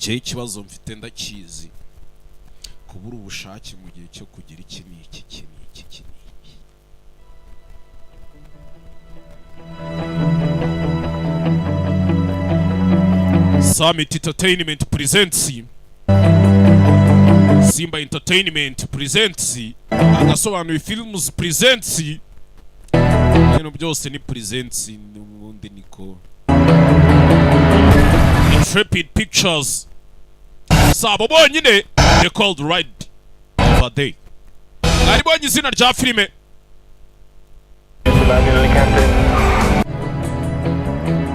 ikibazo mfite ndakizi kubura ubushake mu gihe cyo kugira iki n'iki. Summit Entertainment presents Simba Entertainment presents Agasobanuye Films presents ibintu byose ni presents n'ubundi niko Intrepid Pictures sabo bonyine they called Ride of a Day ari bonye izina rya filime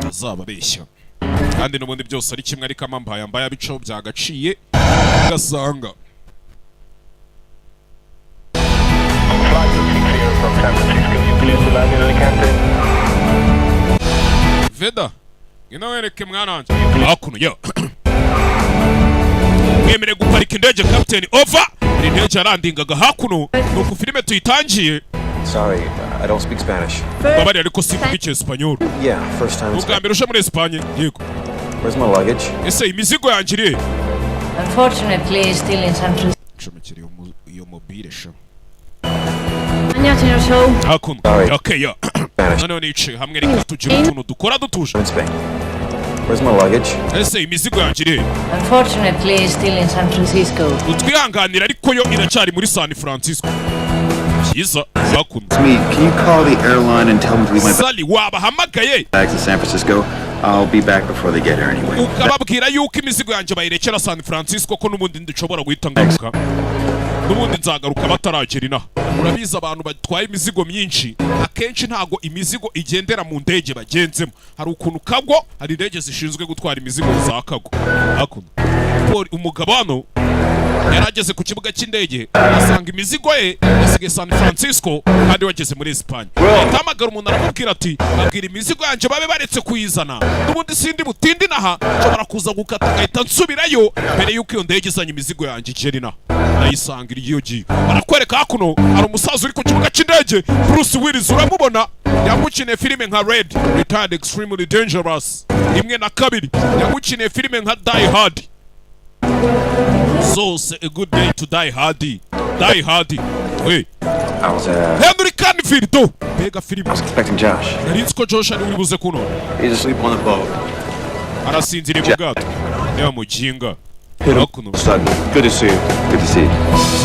azaba beshya kandi n'ubundi byose ari kimwe ariko amambaya bico byagaciye gasanga Veda inawereke mwana wanje hakuno yo mwemere guparika indege captain over indege arandingaga hakuno nuko filime tuyitangiye. Sorry, I don't speak Spanish. Babari ariko sivuga Espanyol. Yeah, first time. Ubwambere usha muri Espagne. Yego. Where's my luggage? Ese imizigo yanjye iri? Unfortunately, still in San Francisco. Chomekere iyo mobile sha. Anyatino show. Hakuno. Okay, yeah. None nice hamwe reka tujye utuntu dukora dutuje. Where's my luggage? Ese imizigo yanjye iri? Unfortunately, still in San Francisco. Utwihanganira ariko yo iracyari muri San Francisco. Byiza hakuno. It's me. Can you call the airline and tell them to leave my Sally wabahamagaye. bags in San Francisco? I'll be back before they get here anyway. Ukababwira yuko imizigo yanjye bayirekera San Francisco ko n'ubundi ndishobora guhita ngaruka. N'ubundi nzagaruka bataragera inaha. Urabiza abantu batwaye imizigo myinshi akenshi ntago imizigo igendera mu ndege bagenzemo. Hari ukuntu kago hari indege zishinzwe gutwara imizigo za kago. Hakuno. Umugabo hano yarageze ku kibuga cy'indege asanga imizigo ye yasigaye San Francisco kandi wageze muri Espagne. Yatamagara umuntu aramubwira ati babwira imizigo yanjye babe baretse kuyizana n'ubundi sindi mutindi naha nshobora kuza gukata ngahita nsubirayo mbere yuko iyo ndege izanye imizigo yanjye igera inaha. Nayisangira iyo giye barakwereka hakuno hari umusaza uri ku kibuga cy'indege Bruce Willis uramubona yamukiniye filime nka Red Retired Extremely Dangerous imwe na kabiri yamukiniye filime nka Die Hard. So a good day to die hardy. Die hardy. Hey. I was Henry Canfield do. Bega film. I was expecting Josh. Rinsko Josh ari uribuze kuno. He's asleep on the boat. Arasinzira mu bwato. Ya mujinga. Hakuno. Good to see you. Good to see you.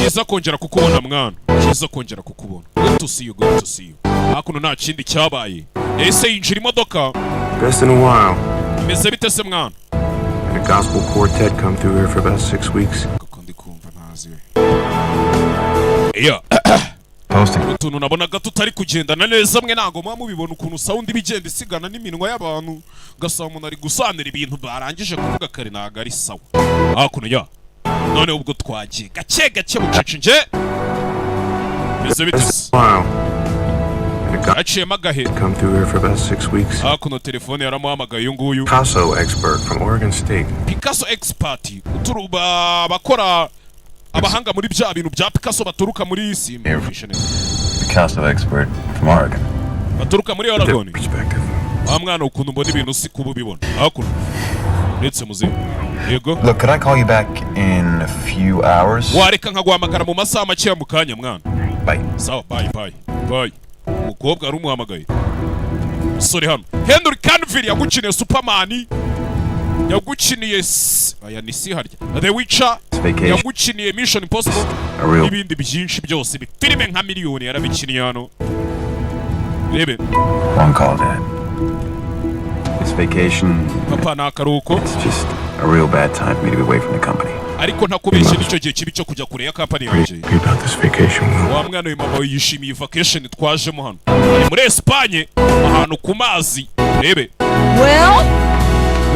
Kiza kongera kukubona mwana. Kiza kongera kukubona. Good to see you. Good to see you. Hakuno nta kindi cyabaye. Ese yinjira imodoka. Best in a while. Meze bite se mwana? Had a gospel quartet come through here for about 6 weeks. Yeah. Posting. Utuntu nabonaga tutari kugendana neza mwe ntago mwa mubibona ukuntu sound ibigenda isigana n'iminwa y'abantu gasaba umuntu ari gusanira ibintu barangije kuvuga kare ntago ari sawa. Hakuno ya none ubwo twagiye gake gake bucece nje meze bitese Wow. aciye magahe Come through here for about 6 weeks. hakuno telefone yaramuhamagaye uyu nguyu Picasso expert from Oregon State. Picasso expert uturuba bakora abahanga muri bya bintu bya Picasso baturuka muri isi Picasso expert from Oregon. baturuka muri Oregon. Perspective. Mwana ukuntu mbona ibintu si kubibona hakuno ndetse muzi yego. Look, could I call you back in a few hours? Wareka nkaguhamagara mu masaha make mu kanya mwana. Bye. Sawa bye. Umukobwa ari umuhamagaye sore hano Henry Canfield yagukiniye Superman yagukiniye aya ni si harya The Witcher yagukiniye Mission Impossible ibindi byinshi byose filime nka miliyoni yarabikiniye hano rebe. One call, Dad. This vacation. Papa nakaruko. It's just a real bad time for me to be away from the company. Ariko ntakubeshye nicyo gihe kibi cyo kujya kure ya company yanjye. About this vacation. Wa mwana w'imama yishimiye vacation twajemo hano. Ari muri Espagne ahantu ku mazi. Rebe.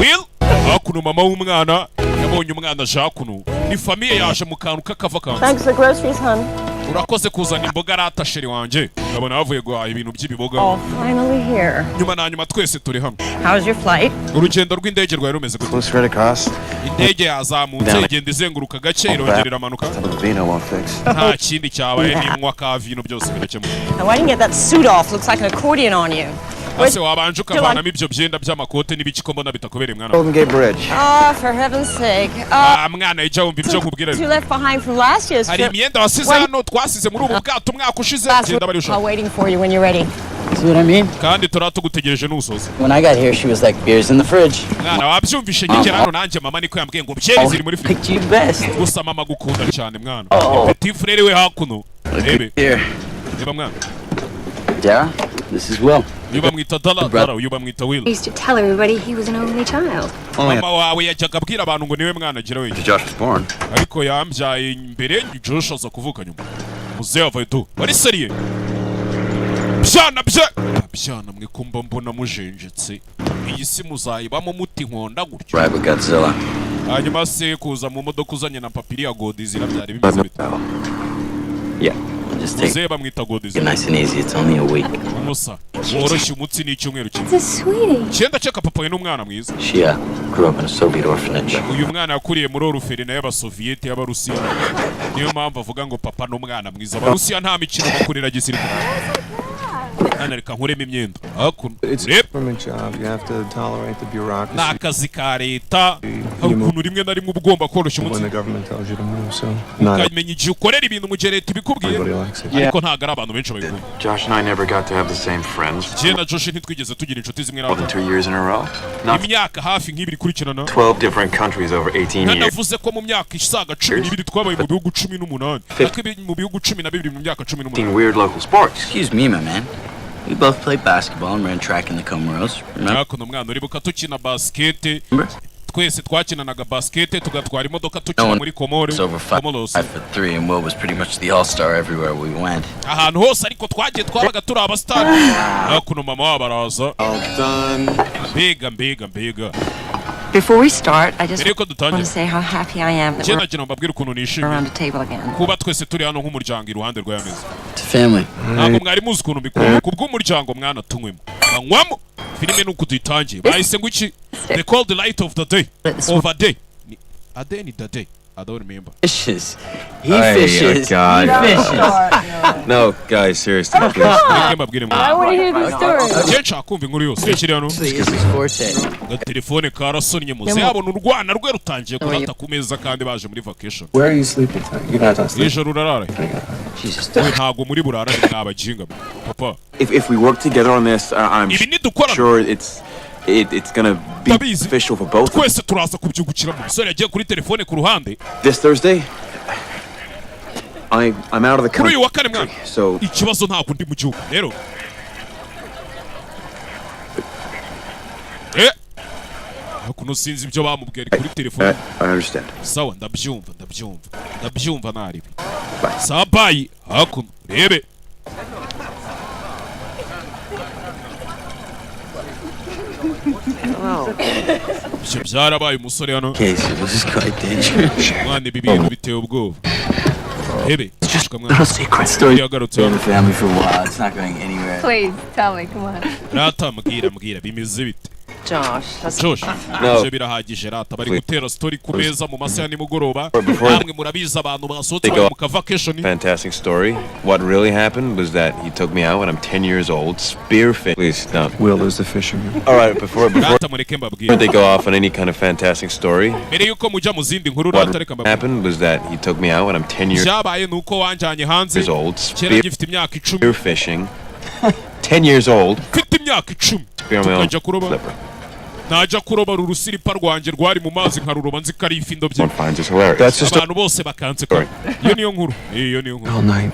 Will hakuno mama w'umwana yabonye umwana aje hakuno ni famille yaje mu kantu kakava kantu. Thanks for groceries, hon. Urakoze kuzana imboga rata sheri wanje. Ndabona bavuye guhaha ibintu by'ibiboga. Oh, finally here. Nyuma na nyuma twese turi hamwe. How's your flight? Urugendo rw'indege rwawe rumeze gute? Close right across. Indege yazamutse igenda izenguruka gake irongera amanuka. Vino won't fix. Nta kindi cyabaye n'imwa ka vino byose birakemuka. Now, why didn't you get that suit off? Looks like an accordion on you. ase wabanje ukavanamo ibyo byenda by'amakote n'ibiki ko mbona bitakubereye mwana. Golden Gate Bridge. Oh, for heaven's sake. Mwana ijya wumva ibyo nkubwira. You left behind from last year's Hari trip. imyenda wasize hano twasize muri ubu bwato umwaka ushize genda bari ushaka. I'm waiting for you when you're ready. See what I mean? Kandi turatugutegereje n'usoza. When I got here, she was like, beer's in the fridge. Mwana wabyumvishe ngikera hano nanjye mama niko yambwiye ngo byeri ziri muri fridge. Picked you best. Gusa mama gukunda cyane mwana. Petit frere we hakuno. Rebe. Reba mwana. Dara, this is Will. Yuba mwita Dara, yuba mwita Will. He used to tell everybody he was an only child. Mama wawe yajyaga abwira abantu ngo niwe mwana agira wenyine. Josh was born. Ariko yambyaye mbere Josh aza kuvuka nyuma. Muzehe avaye tu. Wari seriye? Byana mwe kumba mbona mujenjetse. Iyi si muzayibamo muti nkonda gutyo. Ride with Godzilla. Hanyuma se kuza mu modoka uzanye na papiri ya God zirabyari bimeze bite? Yeah. Just take Muzehe bamwita God it nice and easy. It's only a week. Umusa. Woroshye umutsi n'icyumweru kimwe. It's a sweetie. Cyenda ceka papa we n'umwana mwiza. She grew up in a Soviet orphanage. Uyu mwana yakuriye muri oruferina y'Abasoviyete y'Abarusiya. Niyo mpamvu avuga ngo papa n'umwana mwiza. Abarusiya nta mikino bakorera gisirikare. Reka nkuremo imyenda. It's a government job. You have to tolerate the Ni bureaucracy akazi ka leta. Hari ukuntu rimwe na rimwe uba ugomba koroshya when umutsi. the government tells you to move. So not Ukamenya igihe ukorera ibintu mu gihe leta ibikubwiye. everybody likes it. Ariko ntabwo ari abantu benshi babikunda. Josh and I never got to have the same friends. Jye na Josh ntitwigeze tugira inshuti zimwe More than n'abandi. 2 years in a row. Not Imyaka hafi nk'ibiri ikurikirana. 12 different countries over 18 years. Nanavuze ko mu myaka isaga 12 twabaye mu bihugu 18. Ariko mu bihugu 12 mu myaka 18. Weird local sports. Excuse me, my man. We both played basketball and ran track in the Comoros. Remember? Hakuno mwana uribuka tukina basket. Twese twakinanaga basket tugatwara imodoka No tukina one muri Komore. was over 5'3", and Will was pretty much the all-star everywhere we went. Ahantu hose ariko twagiye twabaga turi abasitari. Hakuno mama wabo araza. Mbega. Before we start, I just Mbere yuko want dutangira. to say how happy I am that Jye we're nagira mbabwire ukuntu nishimye around the table again. kuba twese turi hano nk'umuryango iruhande rw'ameza. It's family. Ntabwo mwari muzi ukuntu mbikunda kubw'umuryango mwana tunywemo. Banywamo. Filime nuko tuyitangiye. Bahise ngo iki? They call the light of the day. Of a day. A day ni the day. I don't remember. Fishes. He Hey, fishes. God. He fishes. No, guys, seriously, please. Mwebwe mbabwire mwana. I want to hear the story. Jye nshaka kumva inkuru yose. Rekiri hano. It's his forte. Agatelefone karasonnye muze yabona urwana rwe rutangiye kurata ku meza kandi baje muri vacation. Where are you sleeping tonight? You're not on sleep. Ijoro urarara. Jesus. We ntabwo muri burara ni abajinga. Papa. If we work together on this, I'm Ibi nidukora. sure it's gonna be Tabizi. official for both of us. Twese turaza kubyungukiramo. Umusore yagiye kuri telefone ku ruhande. This Thursday, I'm out of the Kuri uyu country, wa kane mwana. so Ikibazo ntabwo ndi mu gihugu. Rero. Hakuno sinzi ibyo bamubwiye kuri telefone. I understand. Sawa ndabyumva naribi. Sawa bye. Hakuno rebe. Ibyo byarabaye umusore hano. Casey, this is quite dangerous. Mwana ibi bintu biteye ubwoba. Rebe. Shishika mwana. No secret story. Yagarutse Been in hano. the family for a while. It's not going anywhere. Please, tell me, come on. Rata mbwira bimeze bite. Josh, that's Josh, No. ivyo birahagije rata bari gutera story ku meza mu masaha ya nimugoroba. Before- Namwe murabizi abantu basohotse They go- mu ka vacation. Fantastic story. What really happened was that he took me out when I'm 10 years old, spearfish. Please, no. Will is the fisherman. All right, before Rata mureke mbabwire. they go off on any kind of fantastic story, Mbere yuko mujya mu zindi nkuru what rata reka mbabwire. happened was that he took me out when I'm 10 years Byabaye nuko wanjanye hanze. old, Kera gifite imyaka 10. spearfishing. 10 years old, Mfite imyaka 10. spear my own Tukajya kuroba. flipper. Najya kuroba urusiripa rwanjye rwari mu mazi nkaruroba nzi ko ari ifi ndobye. One finds this hilarious. That's just Abantu bose bakanseka. Iyo niyo nkuru. Iyo niyo nkuru. All night.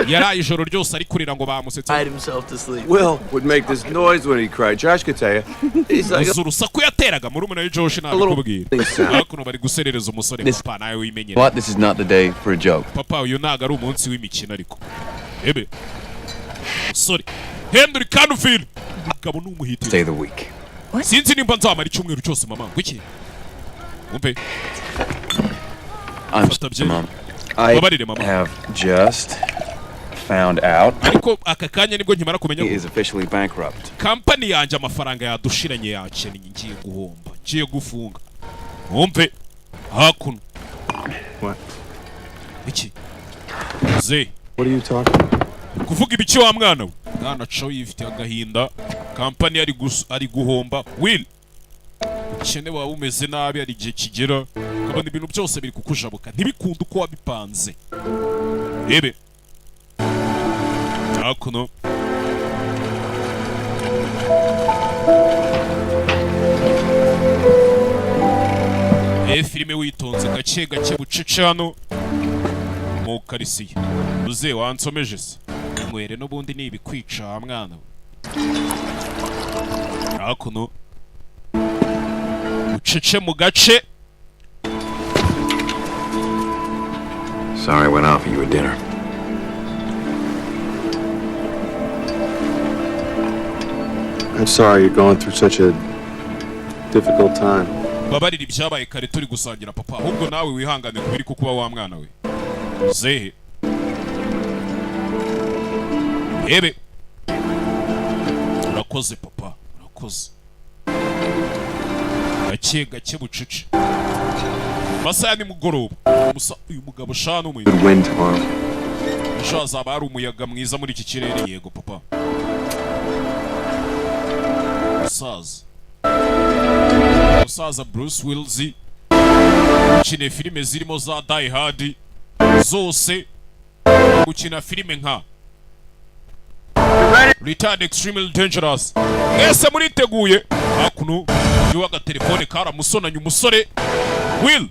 Yaraye ijoro ryose ari kurira ngo bamusetse. Tied himself to sleep. Will would make this noise when he cried. Josh could tell you. He's like, Uzi urusaku yateraga muri umuna Josh nabikubwira. Hakuno bari guserereza umusore papa nawe wimenyera. what? This is not the day for a joke. Papa uyu ntago ari umunsi w'imikino ariko. Ebe. Sorry. Henry Canfield. Mugabo n'umuhitiro. Stay the week. Sinzi nimba nzamara icyumweru cyose mama. Ngwiki. Umpe. I'm Fata bye. Mom. Babarire mama. I have just found out Ariko aka kanya nibwo nkimara kumenya he ko is officially bankrupt. kampani yanjye amafaranga yadushiranye yakennye ngiye guhomba. Ngiye gufunga. Umpe. Hakuno. What? Iki. Ze. What are you talking about? Kuvuga ibiki wa mwana we. Mwana co yifitiye agahinda kampani ari guhomba. Will, ukene waba umeze nabi, ari igihe kigera ukabona ibintu byose biri kukujabuka ntibikunde uko wabipanze. Rebe hakuno filime witonze gake gake bucece hano mu karisiye. Uze wansomeje se mwere n'ubundi ni ibikwica mwana. Hakuno bucece mu gace. Sorry I went out for you at dinner. I'm sorry you're going through such a difficult time. Babarira ibyabaye kare turi gusangira papa, ahubwo nawe wihangane kubiri kukuba wa mwana we. Zehe ebe urakoze papa, urakoze. Gake gake bucece masaha ni mugoroba. Uyu mugabo shana umuyaga. Good wind tomorrow. Ejo hazaba hari umuyaga mwiza muri iki kirere. Yego papa. Musaza Bruce Willis ukina filime zirimo za Die Hard zose, ukina filime nka Retired Extremely Dangerous. Ese muriteguye? Hakuno yuwaga telefone karamusonanye umusore Will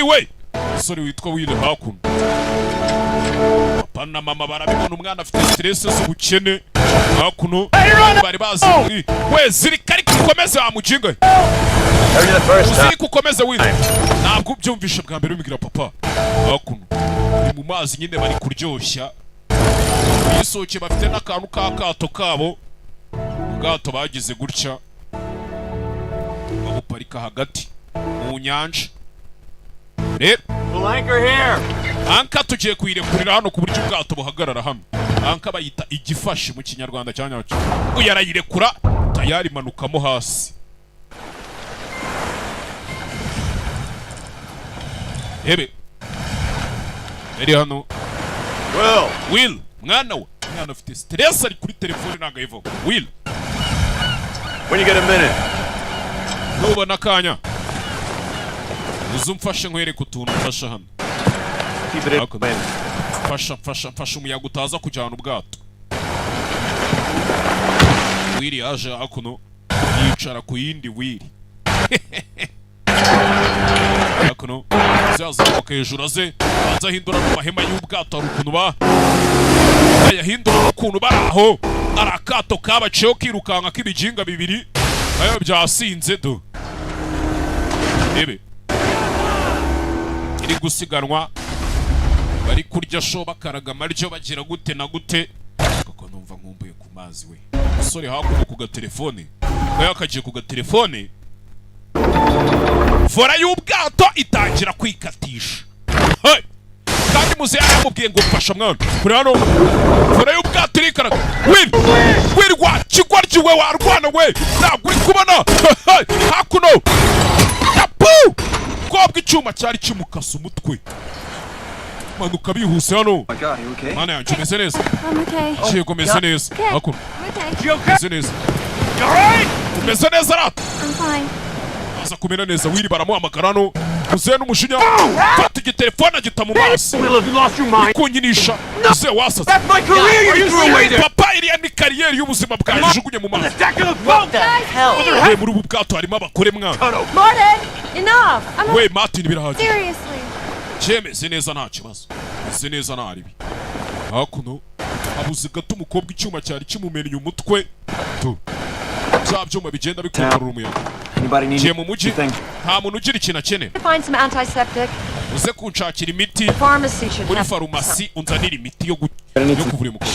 we umusore witwa Will. Hakuno papa na mama barabibona umwana afite stress z'ubukene. Hakuno bari bazi we zirikari kukomeze wa mujinga. Uziri kukomeze Will. Ntabwo byumvishe bwa mbere umigira papa. Hakuno ni mu mazi nyine bari kuryoshya. Yisoke bafite n'akantu k'akato kabo. Ubwato bagize gutya babuparika hagati mu nyanja. Rero anka tugiye kuyirekurira hano ku buryo ubwato buhagarara hano. Anka bayita igifashi mu kinyarwanda cyanyacu. Uyarayirekura tayari manukamo hasi. Ebe eri hano Will mwana we, mwana afite stress ari kuri telefone nagayivo. Will, When you get a minute. nubona kanya uzumfashe nkwereke utuntu mfasha hano. Keep it in. Fasha umuyaga utaza kujyana ubwato. Will yaje hakuno yicara ku yindi Will. Hakuno zazamuka hejuru aze azahindura mu mahema y'ubwato ari ukuntu ayahindura ukuntu baraho ari akato kabaciyeho kirukanka k'ibijinga bibiri ayo byasinze do. Ebe iri gusiganwa bari kurya sho bakaraga amaryo bagira gute na gute. Koko numva nkumbuye ku mazi we. Umusore hakuno ku gatelefone yakagiye ku gatelefone. Fora y'ubwato itangira kwikatisha. Hey! Kandi muzeya yamubwiye ngo mfasha mwana. Kuri hano fora y'ubwato irikaraga. Will wa kigwarjiwe warwana we. Ntabwo uri kubona. Hakuno. Tapu! Kobwa icyuma cyari kimukasa umutwe. Manuka bihuse hano. My God, you okay? Mana yanjye umeze neza. I'm okay. Yego umeze neza. Hakuno. I'm okay. Umeze neza. Umeze neza rata. I'm fine. Aza kumena neza Will baramuhamagara hano. Muzehe n'umushinya fata igitelefone agita mu maso. Will, have you lost your mind? Kunyinisha muzehe wasaze. That's my career you threw away there. Papa iriya ni kariyeri y'ubuzima bwawe ujugunye mu maso. Stack of the boat. We muri ubu bwato harimo abakore mwana. Martin, enough. I'm We Martin birahagije. Seriously. Cyemeze neza nta kibazo. Ese neza nta ribi. Hakuno abuze gato umukobwa icyuma cyari kimumennye umutwe. Tu. Bya byuma bigenda bikontorora umuyaga. Anybody need Kiye mu mujyi anything? nta muntu ugira ikintu akeneye. Find some antiseptic. Uze kunshakira imiti Pharmacy should muri have farumasi unzanira imiti yo kuvura umukobwa.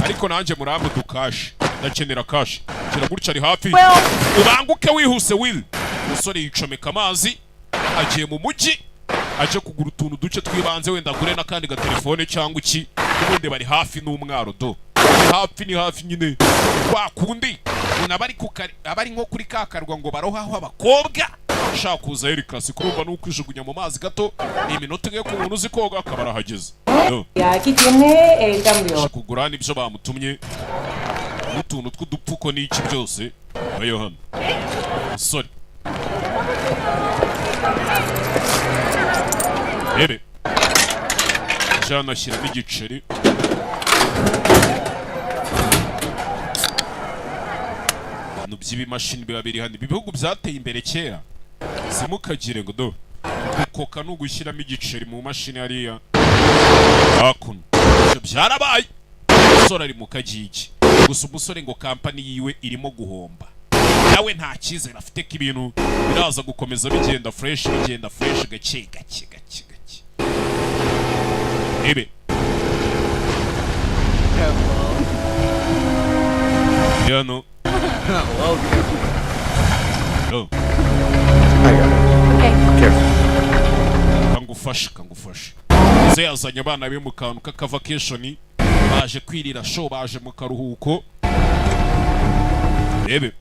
Ariko nanjye murambe dukashi ndakenera kashi. Kira gutya ari hafi. Ubanguke wihuse Will. Umusore yicomeka amazi agiye mu mujyi aje kugura utuntu duce twibanze wenda agure n'akandi gatelefone cyangwa iki. Ubundi bari hafi n'umwaro do. Ni hafi nyine kwa kundi abari nko kuri kakarwa ngo barohaho abakobwa shaka kuza Eric Classic urumva nuko ijugunya mu mazi gato ni iminota yo ku muntu uzi koga akaba arahageze. aquí tiene el cambio. Kugura n'ibyo bamutumye n'utuntu tw'udupfuko n'iki byose ayo hano musore rebe jana ashyiramo igiceri ibintu by'ibimashini biba biri hano ibihugu byateye imbere kera simukagire ngo do gukoka no gushyiramo igiceri mu mashini hariya hakuno ibyo byarabaye umusore ari mu kagigi gusa umusore ngo kampani yiwe irimo guhomba nawe nta cyizere afite ko ibintu biraza gukomeza bigenda fresh gake ebe yano oh. Kangufashe ze yazanye abana be mu kantu k'akavakeshoni baje kwirira show baje mu karuhuko ebe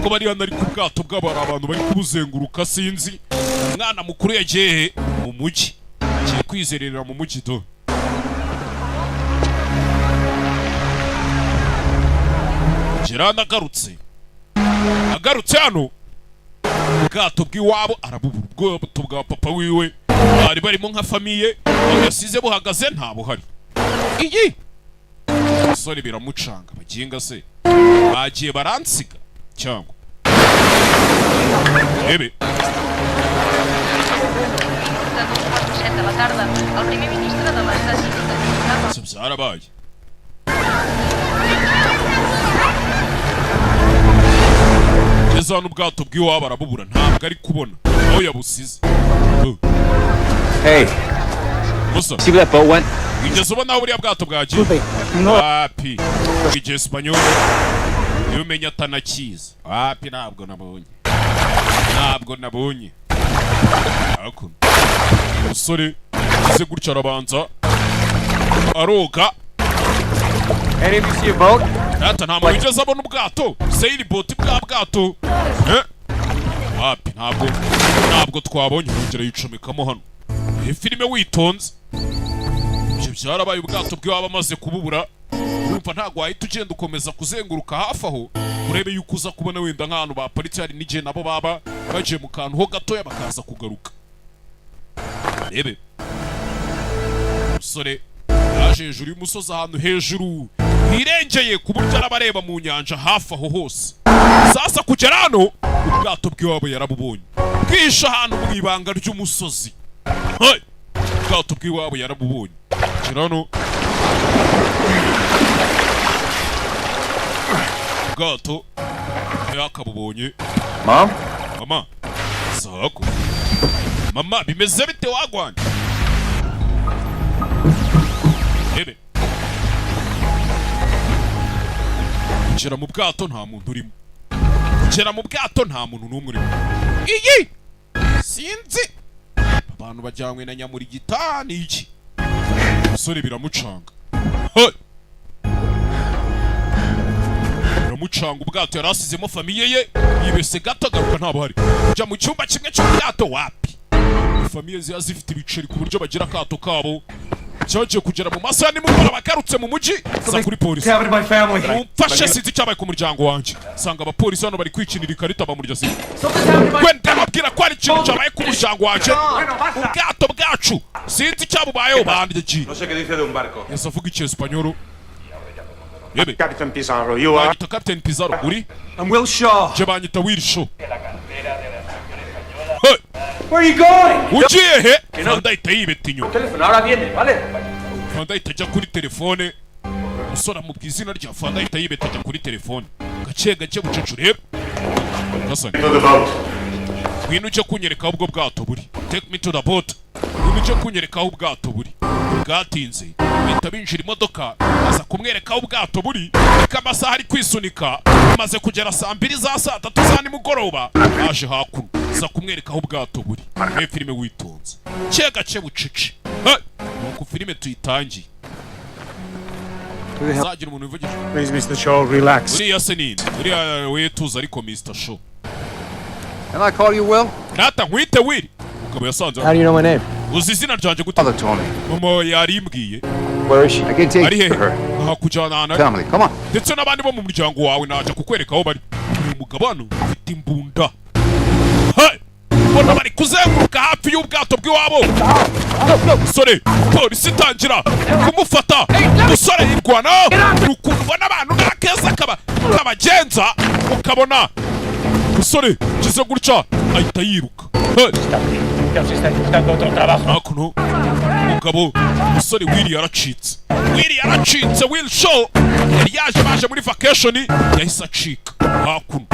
ko bari hano ari ku bwato bw'abari abantu bari kubuzenguruka sinzi umwana mukuru yagiye mu mujyi agiye kwizerera mu mujyi do Gerard agarutse hano ubwato bw'iwabo arabubura ubwato bwa papa wiwe bari barimo nka famiye aho yasize buhagaze nta buhari iyi umusore biramucanga baginga se bagiye baransiga cyangwa ebe byarabaye kugeza hano ubwato bw'iwabo arabubura ntabwo ari kubona aho yabusize Hey, musa see where that boat went? wigeze ubona aho buriya bwato bwagiye wapi igespanyola iyo umenya atanakiza wapi ntabwo nabonye hakuno umusore uze gutya arabanza aroga Any of you see a boat? Ata nta muntu wigeze abona ubwato sailboat bwa bwato wapi ntabwo twabonye kongera yicomekamo hano iyi filime witonze ibyo byarabaye ubwato bw'iwabo amaze kububura urumva ntabwo wahita ugenda ukomeza kuzenguruka hafi aho urebe yuko uza kubona wenda nk'ahantu baparitse hari n'igihe nabo baba bagiye mu kantu ho gatoya bakaza kugaruka rebe umusore yaje hejuru y'umusozi ahantu hejuru hirengeye ku buryo arabareba mu nyanja hafi aho hose sasa kugera hano ubwato bw'iwabo yarabubonye bwisha ahantu mu ibanga ry'umusozi ubwato bw'iwabo yarabubonye kugera hano ubwato yakabubonye mama sako mama bimeze bite wagwanye ebe kugera mu bwato nta muntu urimo kugera mu bwato nta muntu n'umwe urimo iyi sinzi abantu bajyanywe na nyamurigita ni iki umusore biramucanga biramucanga ubwato yari asizemo famiye ye yibese gato agaruka ntabwo hari kujya mu cyumba kimwe cy'ubwato wapi famiye ziba zifite ibiceri ku buryo bagira akato kabo cyagiye kugera mu masaha nimugoroba bagarutse mu mujyi za kuri polisi umfashe sinzi icyabaye ku muryango wanjye sanga abapolisi hano bari kwikinira ikarita bamurya sinzi wenda babwira ko hari ikintu cyabaye ku muryango wanjye ubwato bwacu sinzi icyabubayeho bandye ki yasa avuga icyesipanyoro yebe Captain Pizarro, you are? banyita Captain Pizarro uri I'm Will Shaw. je banyita Will Shaw Where are you going? ugiye he fanda ahita yibeta inyuma Teléfono, ahora viene, ¿vale? fanda ahita ajya kuri telefone umusore amubwira izina rya fanda ahita yibeta ajya kuri telefone gake bucece urebe gasani ngwino ujye kunyereka aho ubwo bwato buri take me to the boat ngwino ujye kunyereka aho ubwato buri bwatinze bahita binjira imodoka aza kumwereka aho ubwato buri reka amasaha ari kwisunika amaze kugera saa 2 za saa 3 za nimugoroba aje hakuno aza kumwereka aho ubwato buri muri filime witonze gake bucece nuko filime tuyitangiye zagira umuntu uvugisha Please, Mr. Shaw, relax. uriya se nini uriya we tuzi ariko Mr. Shaw Can I call you Will? nata nkwite Will ukaba yasanze How do you know my name? uzi izina ryanjye gute Father told me. mama yarimbwiye Where is she? I can take ari hehe her. nkakujyana Family, come on. ndetse n'abandi bo mu muryango wawe najya kukwereka aho bari uyu mugabo hano ufite imbunda mbona bari kuzenguruka hafi y'ubwato bw'iwabo umusore polisi itangira kumufata umusore yirwanaho ukuntu ubona abantu n'akeza kabagenza ukabona umusore ugize gutya ahita yiruka hakuno umugabo umusore Willy yaracitse Will Show yari yaje baje muri vacation yahise acika hakuno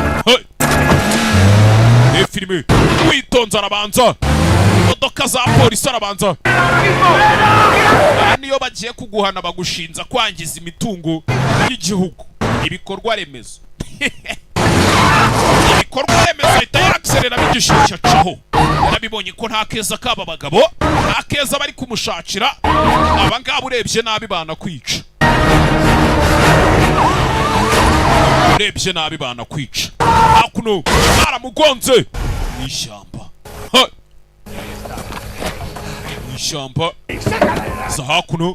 filime witonze arabanza imodoka za polisi arabanza niyo bagiye kuguhana bagushinza kwangiza imitungo y'igihugu ibikorwa remezo ahita yakserera bigishisha caho yarabibonye ko nta keza kaba bagabo nta keza bari kumushakira aba ngaba urebye nabi banakwica hakuno baramugonze n'ishyamba za hakuno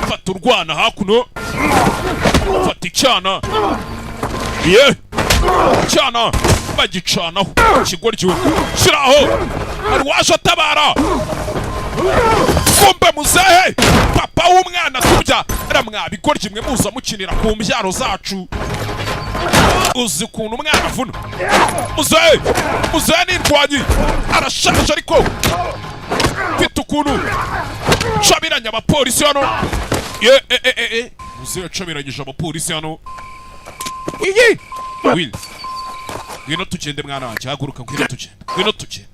fata urwana hakuno fata icyana cyana bagicanaho ikigoryi shiraho hari waje atabara kumbe muzehe papa w'umwana tubya ramwabigoryi mwe muza mukinira ku mbyaro zacu uzi ukuntu umwana avuna muzehe nirwanyi arashaje ariko mfite ukuntu ncabiranya abapolisi hano muzehe ncabiranyije abapolisi hano Will ngwino tugende mwana wanjye haguruka ngwino tugende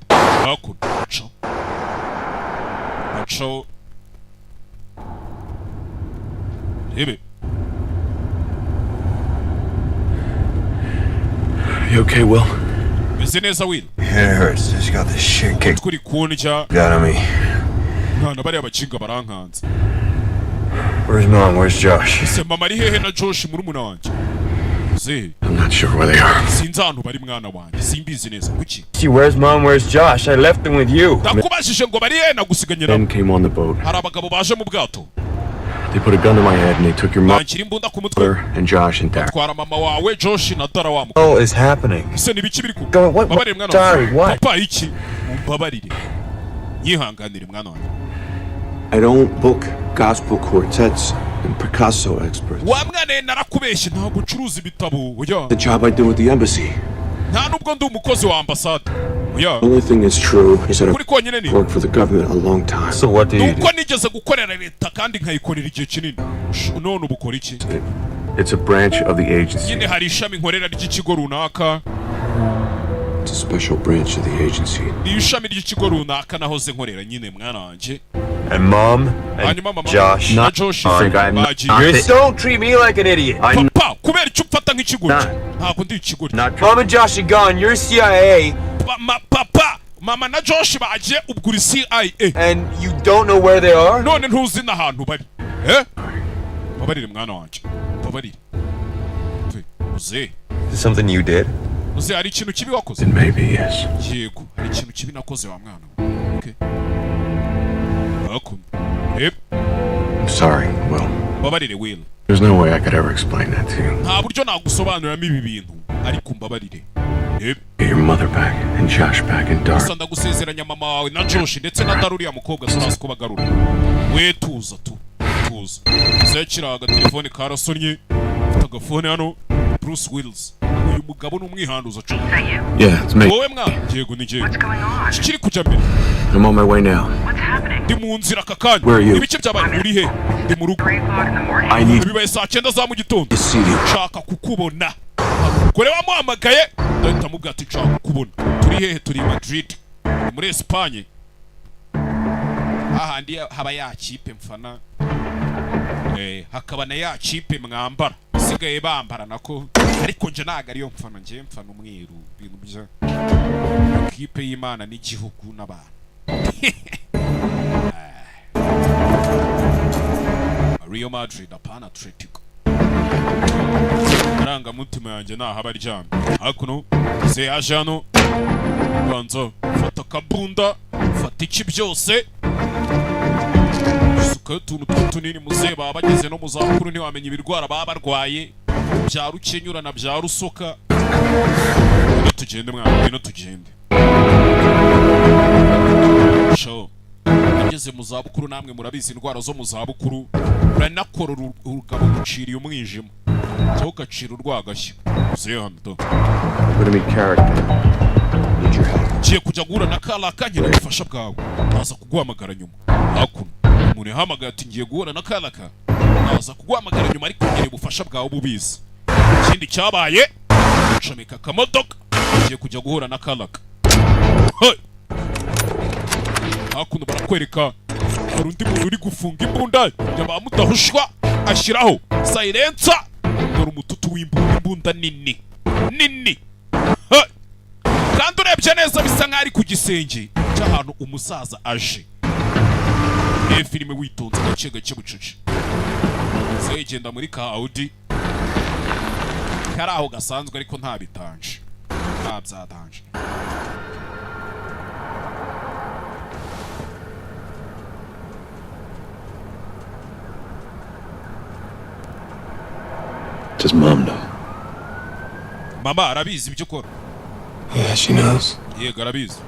hakuno maco rebe. You okay, Will? Meze neza Will? Yeah, it hurts. Just got this shit kicked Kuri kunja out of me. Mwana bari abacinga barankanze. Where's Mom? Where's Josh? Se mama ari hehe na Josh murumuna wanjye? I'm not sure where they are. Sinzi ahantu bari mwana wanjye. Simbizi neza kuki. See, where's Mom? Where's Josh? I left them with you. Nakubajije ngo bari hehe nagusiganye nabo. Men came on the boat. Hari abagabo baje mu bwato. They put a gun to my head and they took your mother and Josh and Dad. Twara mama wawe Josh na Dara wa What all is happening? Se nibiki biri ku. What? Sorry, what? Papa iki? Mbabarire. Yihanganire mwana wanjye. I don't book gospel quartets and Picasso experts. Wa mwana narakubeshye ntabwo ucuruza ibitabo. Oya. The job I do with the embassy. Nta nubwo ndi umukozi wa ambasade. Oya. The only thing that's true is that Kuri konyene ni. I've worked for the government a long time. So what do you do? Nuko nigeze gukorera leta kandi nkayikorera igihe kinini. None ubukora iki? It's a branch of the agency. Nyine hari ishami nkorera ry'ikigo runaka. It's a special branch of the agency. Ni ishami ry'ikigo runaka nahoze nkorera nyine mwana wanje. And Mom and Josh. Na Josh. Don't treat me like an idiot. Papa, kubera icyo ufata nk'ikigori. Ntabwo ndi ikigori. Mom and Josh are gone. You're CIA. Papa, mama na Josh bagiye ubwo CIA. And you don't know where they are? None ntuzi n'ahantu bari. Babarire mwana wanje. Babarire. Uze. Is something you did? Uze hari ikintu kibi wakoze? Maybe yes. Yego, hari ikintu kibi nakoze wa mwana. Okay. I'm sorry, Will. Babarire Will. There's no way I could ever explain that to you. Nta buryo nagusobanuriramo ibi bintu ariko mbabarire. Get your mother back and Josh back and Dar. Sanda gusezeranya mama wawe na Josh ndetse na Dar uriya mukobwa surazi ko bagarura. We tuza. Zekira agatelefone karasonye. Ufite agafone hano. Bruce Willis. Uyu mugabo n'umwihanduza cyo. Yeah, it's me. Wowe mwa yego ni je. Kiri kujya mbere. I'm on my way now. Ndi mu nzira kakanya. Where are you? Ibice byabaye uri he? Ndi mu rugo. I need Bibaye saa 9 za mu gitondo. to see you. Nshaka kukubona. Kore wamuhamagaye. Ndahita mubwira ati nshaka kukubona. Turi hehe? Turi Madrid. Muri Espagne. Ahandi haba ya kipe mfana. Hakaba na ya kipe mwambara. Sigaye bambara nako. Ariko nje naga ariyo mfana nje mfana umweru. Ibintu bya kipe y'Imana n'igihugu n'abantu. Real Madrid apana Atletico. Aranga mutima yanjye nahaba aryamye. Hakuno se yaje hano. Banza fata kabunda, fata iki byose. basukayo utuntu tunini muzehe baba bageze no mu zabukuru ntiwamenya ibirwara baba barwaye bya rukenyura na bya rusoka. Ngwino tugende mwana, ngwino tugende. Show ageze mu zabukuru namwe murabizi indwara zo mu zabukuru uranakora urugabo guciriye umwijima cyo gacira urwagashya. Muzehe hano to What do you mean character? Need your help. Giye kujya guhura na Karaka nyina ubufasha bwawe naza kuguhamagara nyuma. Hakuno umuntu yahamagaye ati ngiye guhura na Karaka naza kuguhamagara nyuma ariko ngiye ubufasha bwawe bubizi. Ikindi cyabaye ncomeka akamodoka ngiye kujya guhura na Karaka. Hakuno barakwereka hari undi muntu uri gufunga imbunda yaba mudahushwa ashyiraho silencer dore umututu w'imbunda nini nini. Kandi urebye neza bisa nk'ari ku gisenge cy'ahantu umusaza aje. Filime witonze gace gake bucuce zegenda muri ka Audi kari aho gasanzwe ariko nta bitanje nta byadanje. Does Mom know? Mama arabizi ibyo ukora. Yeah, she knows. Yego arabizi.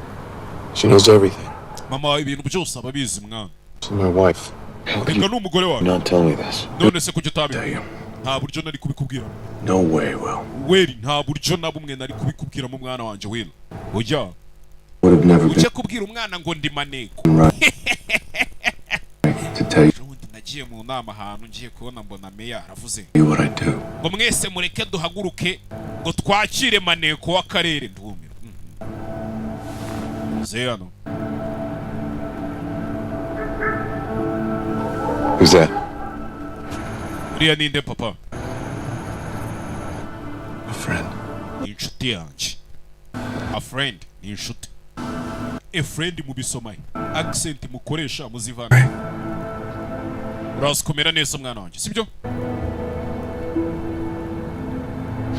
She knows everything. Mama ibintu byose ababizi mwana. She's my wife. Reka n'umugore wawe. Not tell me this. None se kujya utabizi nta buryo nari kubikubwira. No way, Will. Weri nta buryo na bumwe nari kubikubwira mu mwana wanje Will. Oya Would have never been ujye kubwira umwana ngo ndi maneko. right to tell Ubundi nagiye mu nama ahantu ngiye kubona mbona meya aravuze you what I do. ngo mwese mureke duhaguruke ngo twakire maneko w'akarere. Ndumira Zeyano. Who's that? Uriya ninde papa? A friend. Ni inshuti yanjye. A friend ni inshuti. A friend mu bisomaye accent mukoresha muzivana. Urazi kumera neza mwana wanjye sibyo?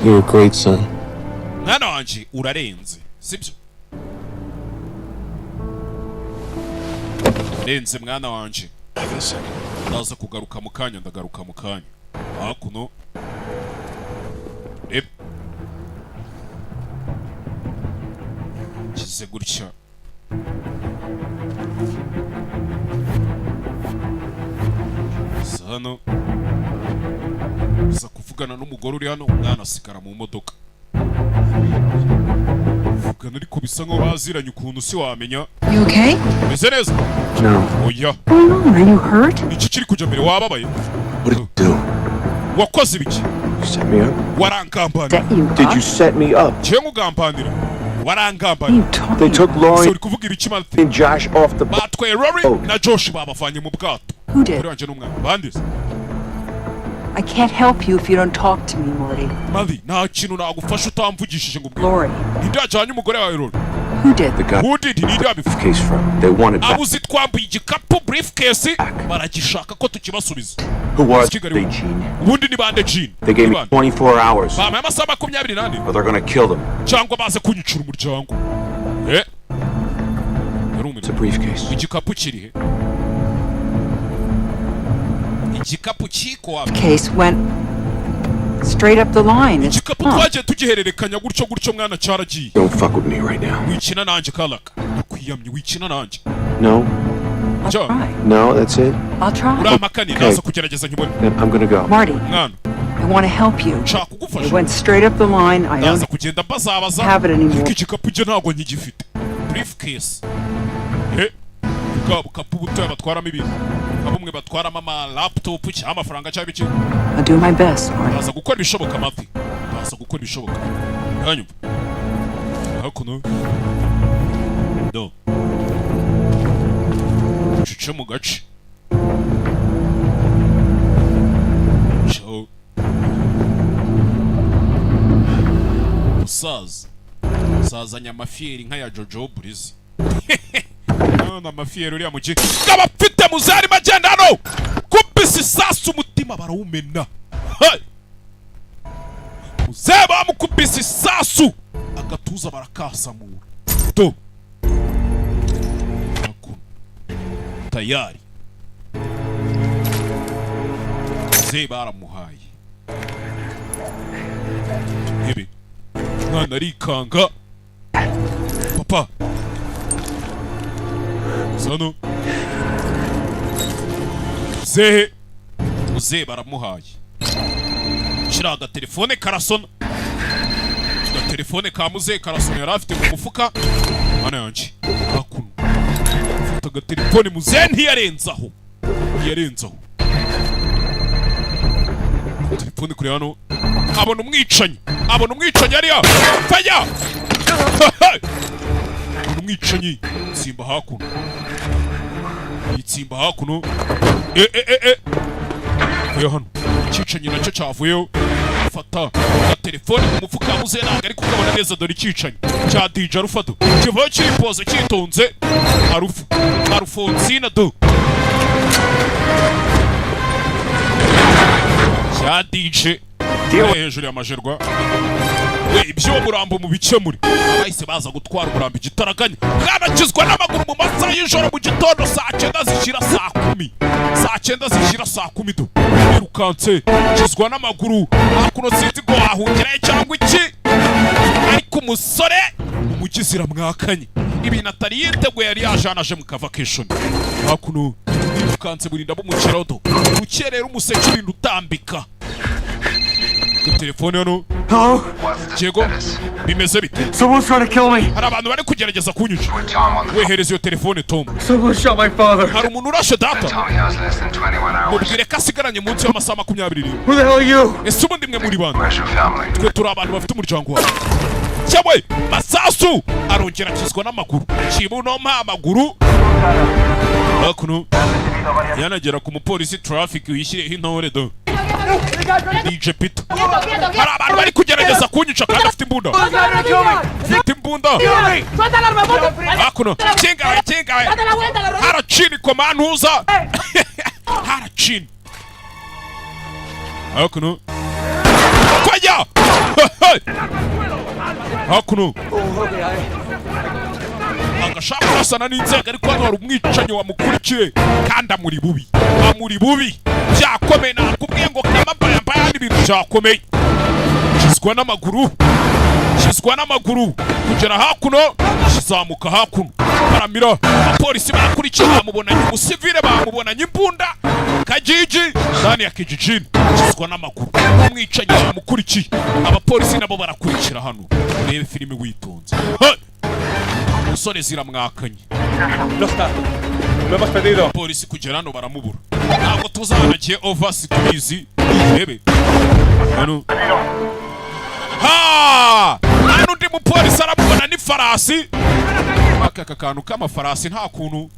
You're a great son. Mwana wanjye urarenze sibyo? Renze mwana wanjye. Ndaza kugaruka mu kanya ndagaruka mu kanya. Hakuno kize gutya hano uza kuvugana n'umugore uri hano umwana asigara mu modoka vugana ariko bisa nkaho baziranye ukuntu si wamenya. You okay? Meze neza? No. Oya What's going on? Are you hurt? iki kiri kujya mbere wababaye? What did you do? Wakoze ibiki? You set me up? Warangambanira. Set you Did up? you set me up? Cyangwa ugambanira? What are Warangambanira. you talking They took about? Laurie Uri kuvuga ibiki mate? and Josh off the boat. Batwaye Rory na Josh babavanye mu bwato. Who did? Uri wanje n'umwana bandise. I can't help you if you don't talk to me, Morty. Mali nta kintu nagufasha utamvugishije ngo mbwira. Laurie, Ndajanye umugore wawe Rory. who did? The guy Who did need yabifu? case from. They wanted back. Abuzi twambuye igikapu briefcase baragishaka ko tukibasubiza. Who was Kigali they, wa- Gene? Ubundi ni bande Jean. They gave Ni me bande? 24 hours, Bamaye amasaha 24 or they're gonna kill them. cyangwa baze kunyicira umuryango. It's a briefcase. Igikapu kirihe? Igikapu kiko wapi? Case went straight up the line. It's Igikapu huh. twagiye tugihererekanya gutyo mwana cyaragiye. Don't fuck with me right now. Wikina nanje Karaka. Nakwiyamye wikina nanje. No? I'll Joe. try. No, that's it? I'll try. Uramakani Okay. naza kugerageza nkibone. Then I'm gonna go. Marty, Mwana I want to help you. nshaka It kugufasha. went straight up the line. I Ndaza don't kugenda mbazabaza. have it anymore. Iki gikapu je ntabwo nkigifite. Briefcase. Bwa bukapu butoya batwaramo ibintu. Kabumwe batwaramo ama laptop cyangwa amafaranga cyangwa iki. I'll do my best, Marty. Ndaza gukora ibishoboka mati. Ndaza gukora ibishoboka. Hanyuma. Hakuno. Do. Cuce mu gace. Ciao. Musaza nyamafiyeri nka ya Jojo Burizi. None amafiyeri uriya mugi. Kaba mfite muzari magenda hano. Kubise isasu umutima barawumena. Hey! Muze bamukubise isasu. Agatuza barakasamura. Do. Tayari. muzehe baramuhaye. Ebe mwana arikanga. Papa Sano muzehe baramuhaye. Shira agatelefone karasona. Agatelefone ka muzehe karasona yari afite mu mufuka. Mana yanje hakuno fata agatelefone muzehe ntiyarenzaho. Telefone kuri hano abona umwicanyi ariya faya. Umwicanyi simba hakuno yitsimba hakuno. Hano ikicanyi nacyo cyavuyeho. Fata telefone mu mufuka muzehe ntabwo ari kukabona neza. Dore ikicanyi cya DJ Arufado kivaho kiripoze cyitonze. Arufonsina do cya DJ hejuru y'amajerwa. We ibyo murambo mu bikemure. Abahise baza gutwara umurambo igitaraganya. Mwanakizwa n'amaguru mu masaha y'ijoro mu gitondo saa 9 zishira saa 10. Saa 9 zishira saa 10 do. Birukanse kizwa n'amaguru. Hakuno sinzi ngo wahungiraye cyangwa iki. Ariko umusore umugizira mwakanye. Ibintu atari yiteguye yari yajanaje mu vacation. Hakuno birukanse burinda bo mu kirodo. Ukerera umuseke ibintu utambika. Telefone hano. Hello? Diego, bimeze bite? Someone's trying to kill me. Hari abantu bari kugerageza kunyica. Wehereza iyo telefone Tom. Someone shot my father. Hari umuntu urashe data. Mubwire ko asigaranye munsi y'amasaha 20. Who the hell are you? Ese ubundi mwe muri bande? Twe turi abantu bafite umuryango wawe. Cyawe masasu arongera akizwa n'amaguru. Kibuno amaguru. Hakuno yanagera ku mupolisi traffic yishyireho intore do. DJ Peter. Hari abantu bari kugerageza kunyica kandi afite imbunda. Hakuno kingawe. Harachini komantuza. Harachini. Hakuno. Faya. Hakuno. Agashaka kurasana n'inzego ariko hano hari umwicanyi wamukurikiye kandi amuri bubi. Byakomeye nakubwiye ngo kamabaya n'ibintu byakomeye. Kizwa n'amaguru kugera hakuno kizamuka hakuno. Baramira abapolisi bakurikiye bamubonanye umusivile bamubonanye imbunda. Kajiji ndani ya kijijini kizwa n'amaguru. Umwicanyi wamukurikiye abapolisi nabo barakurikira hano. Urebe filime witonze. Umusore ziramwakanye. Polisi kugera hano baramubura. Ntabwo tuzanagiye ovasi tubizi. Rebe hano hano undi mupolisi aramubona n'ifarasi. Aka kantu k'amafarasi nta kuntu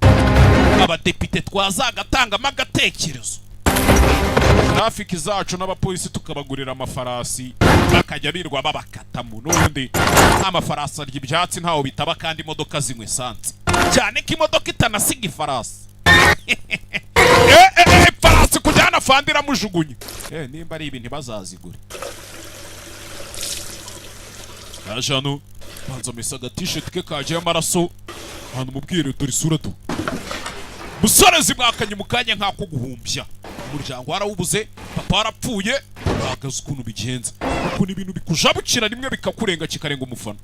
abadepite twazagatangamo agatekerezo. Traffic zacu n'abapolisi tukabagurira amafarasi bakajya birwa babakatamo. N'ubundi amafarasi arya ibyatsi ntaho bitaba kandi imodoka zimwe sanze. Cyane ko imodoka itanasiga ifarasi. Farasi kujyana fandira mujugunye. Nimba ari ibintu bazazigure. Ajano banza misaga t-shirt ke kaje amaraso. Hano mubwire dore isura do. Musore zimwakanye mukanya nkako guhumbya. Umuryango warawubuze, papa warapfuye, bagaze ukuntu bigenza. Uko ni ibintu bikujabukira rimwe bikakurenga kikarenga umufana.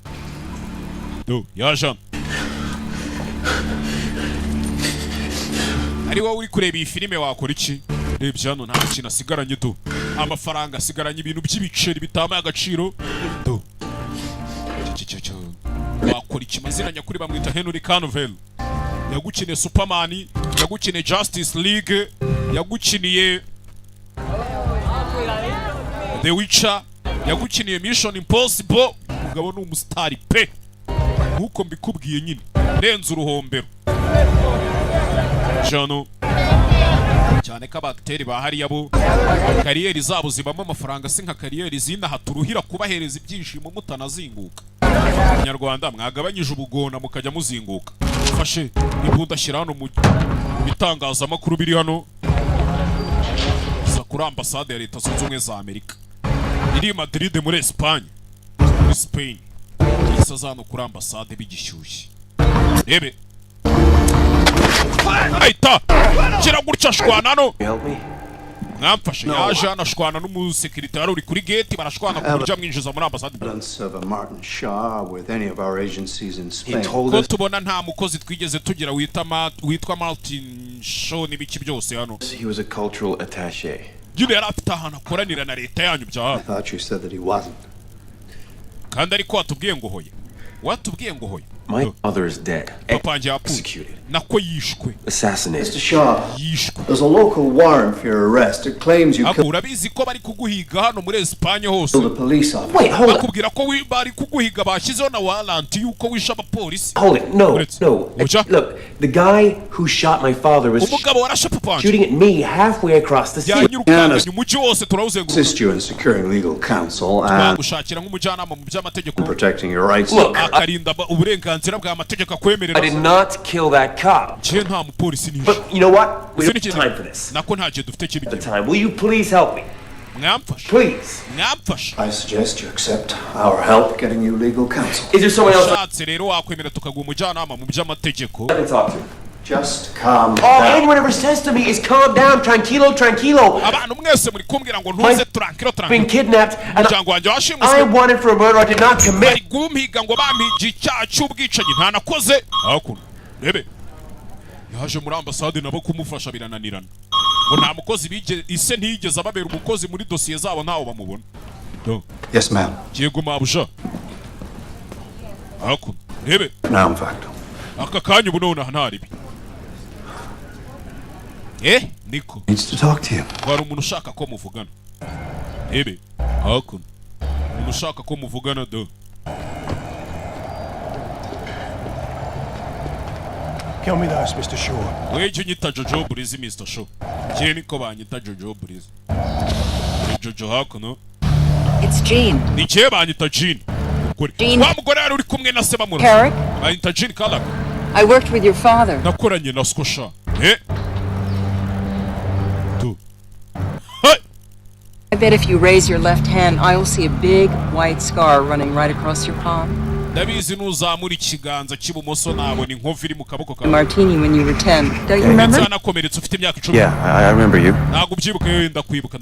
Do yajan. Ari wowe uri kureba iyi filime wakora iki? Rebye hano nta kintu asigaranye do. Amafaranga asigaranye ibintu by'ibiceri bitamaye agaciro do. Wakora iki? Mazina nyakuri bamwita Henry Cavill. Yagukiniye Superman, yagukiniye Justice League, yagukiniye The Witcher, yagukiniye Mission Impossible. Umugabo ni umustar pe. Nkuko mbikubwiye nyine. Renza uruhombero. Jano cyane ko abakteri bahari yabo kariyeri zabo zibamo amafaranga si nka kariyeri zina haturuhira kubahereza ibyishimo mutanazinguka. Nyarwanda mwagabanyije ubugona mukajya muzinguka. Fashe imbunda shyira hano mu bitangazamakuru biri hano. Za kuri ambasade ya Leta Zunze Ubumwe za Amerika iri Madrid muri Espagne, muri Spain. Isa zano kuri ambasade bigishyushye. Rebe Aita kira gutya shwana no. mwamfashe yaje anashwana n'umusekirite wari uri kuri gate barashwana ku buryo amwinjiza muri ambasade Evidence of a Martin Shaw with any of our agencies in Spain. ko tubona nta mukozi twigeze tugira witwa Martin Shaw n'ibiki byose hano. He was a cultural attaché. Yine yari afite ahantu akoranira na leta yanyu bya I thought you said that he wasn't. kandi ariko watubwiye ngo hoye My father is dead. papa njye yapfuye Executed. nako yishwe Assassinated. Mr. Shaw, yishwe there's a local warrant for your arrest. It claims you ako killed urabizi ko bari kuguhiga hano muri Espanye hose a police officer. Wait, hold it. bakubwira ko bari kuguhiga bashyizeho na warrant yuko wishe abapolisi. Hold it. No, Let's- no. Ocha? Look, the guy who shot my father was umugabo warashe papa wanjye shooting at me halfway across the sea. yanyirukanye umujyi wose turawuzenguruka Assist you in securing legal counsel and twagushakira nk'umujyanama mu by'amategeko protecting your rights. Look, akarinda uburenganzira bwa amategeko akwemerera. I did not kill that cop. njye nta mupolisi nishe But you know what? We Ese don't ni have time ikintu- for this. nako nta gihe dufite The kibi time. Will you please help me? mwamfashe Please. I suggest you accept our help getting you legal counsel. Is there someone else ushatse rero wakwemera tukaguha umujyanama mu by'amategeko. I can talk to? Just calm All down. anyone ever says to me is calm down, tranquilo, tranquilo. abantu mwese muri kumbwira ngo ntuze turankiro Been kidnapped and umuryango wanjye I washimuswe am wanted for a murder I did not commit. bari gumpiga ngo bampige icyaha cy'ubwicanyi nta nakoze hakuno rebe yaje muri ambasade nabo kumufasha birananirana ngo nta mukozi ise ntiyigeze ababera umukozi muri dosiye zabo ntawo bamubona. Yes, ma'am. yego mabuja hakuno rebe Now, in fact. aka kanya ubu none ntaribi niko Needs to talk to you. hari umuntu ushaka ko muvugana rebe hakuno umuntu ushaka ko muvugana Kill me those, Mr. Shaw. weje unyita Jojo Breeze Mr. Shaw njye niko banyita Jojo Breeze Jojo hakuno It's Jean. ni njye banyita Jean Jean. wa mugore yari uri kumwe na se bamura Carrick, banyita Jean Kalak I worked with your father. nakoranye na Skosha I bet if you raise your left hand, I will see a big white scar running right across your palm. ndabizi nuzamura ikiganza cy'ibumoso nabona inkovu iri mu kaboko A kawe martini when you were 10. Don't you remember? nzanakomeretse ufite imyaka 10. I remember you. ntabwo ubyibuka yewe ndakwibuka.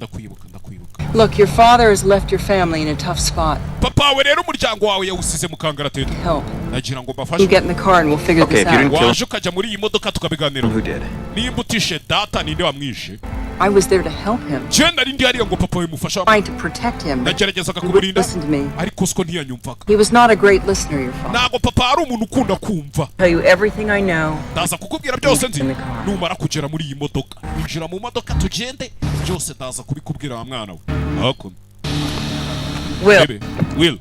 Look, your father has left your family in a tough spot. papa we rero umuryango wawe yawusize mu kangaratete Help. nagira ngo You mbafashe get in the car and we'll figure Okay, this if you didn't out. kill waje ukajya muri iyi modoka tukabiganiraho. Who did? nimba utishe data ninde wamwishe. I was there to help him, njye nari ndi hariya ngo papa we mufasha trying to protect him. But nageragezaga he wouldn't kumurinda listen to me. ariko siko ntiyanyumvaga. He was not a great listener, your father. ntabwo papa ari umuntu ukunda kumva. Tell you everything I know. ndaza kukubwira byose nzi In the car. numara kugera muri iyi modoka winjira mu modoka tugende byose ndaza kubikubwira wa mwana we hakuno Will, Will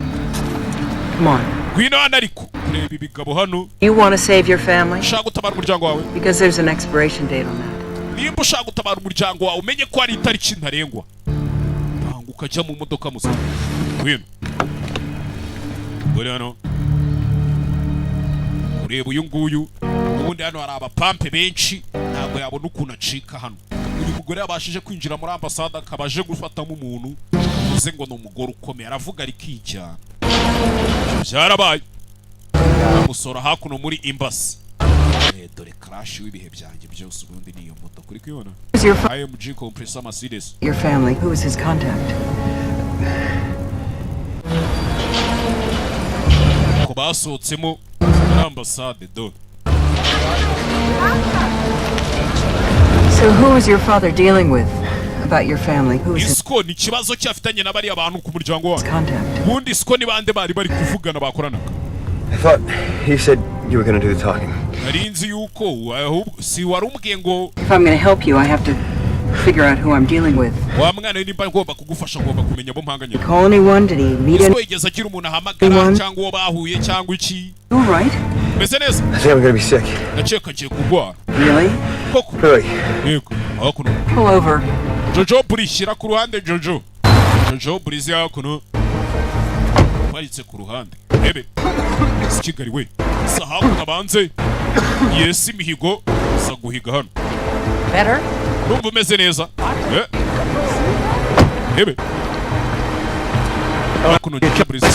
come on. ngwino hano ariko kureba ibigabo hano You want to save your family? ushaka gutabara umuryango wawe Because there's an expiration date on that. nimba ushaka gutabara umuryango wawe umenye ko hari itariki ntarengwa ntabwo ukajya mu modoka musa ngwino uri hano ureba uyu nguyu ubundi hano hari abapampe benshi ntabwo yabona ukuntu acika hano uyu mugore yabashije kwinjira muri ambasade akaba aje gufatamo umuntu uvuze ngo ni umugore ukomeye aravuga arikijyana byarabaye amusora hakuno muri imbasi dore crash w'ibihe byanjye byose ubundi niyo moto kuri kwibona Who's your fa- IMG compressor Mercedes your family? Who was his contact? ko basohotsemo muri ambasade do So who was your father dealing with about your family? Who was his isiko ni ikibazo cyafitanye n'abariya bantu ku muryango wawe contact? ubundi isiko ni bande bari kuvugana bakoranaga. I thought you said you were going to do the talking. nari nzi yuko si wari umbwiye ngo If I'm going to help you, I have to figure out who I'm dealing with. wa mwana we nimba ngomba kugufasha ngomba kumenya abo mpanganye. Call anyone? Did he meet isiko anyone? yigeze agira umuntu ahamagara cyangwa uwo bahuye cyangwa iki All right. meze neza I think I'm going to be sick. ndakeka agiye kurwara Really? koko Really? yego hakuno Pull over. Jojo Breeze shyira ku ruhande Jojo Breeze hakuno paritse ku ruhande ebe Kigali we isa hakuno abanze yesi mihigo isa guhiga hano Better? numva umeze neza ebe hakuno Jojo Breeze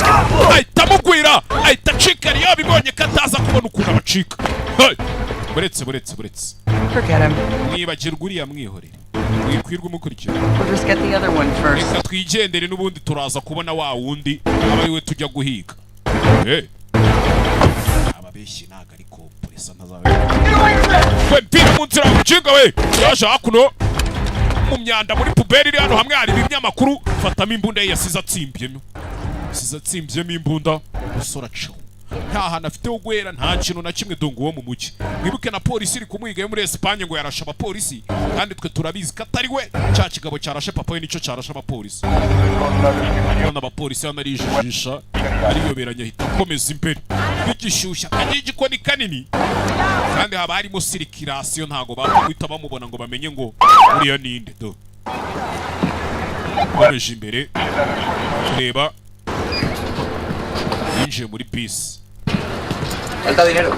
ahita amugwira ahita acika yari yabibonye ko ataza kubona ukuntu abacika buretse Forget him. mwibagirwa uriya mwihorere mwikwirwa umukurikira We'll just get the other one first. reka twigendere n'ubundi turaza kubona wa wundi aba ariwe tujya guhiga ababeshyi ntago ari ko polisi ntazabe we mpira mu nzira ukinga we yaje hakuno mu myanda muri puberi iri hano hamwe hari ibinyamakuru fatamo imbunda ye yasize atsimbyemo imbunda usora co nta hantu afite ho guhera nta kintu na kimwe dongo wo mu mujyi mwibuke na polisi iri kumwiga yo muri Espagne ngo yarashe abapolisi kandi twe turabizi ko atari we cya kigabo cyarashe papa we nicyo cyarashe abapolisi none abapolisi hano arijijisha ariyoberanya ahita akomeza imbere bigishyushya akagira igikoni kanini kandi haba harimo sirikirasiyo ntago bakwita bamubona ngo bamenye ngo uriya ninde do komeje imbere tureba yinjiye muri bisi Falta dinero.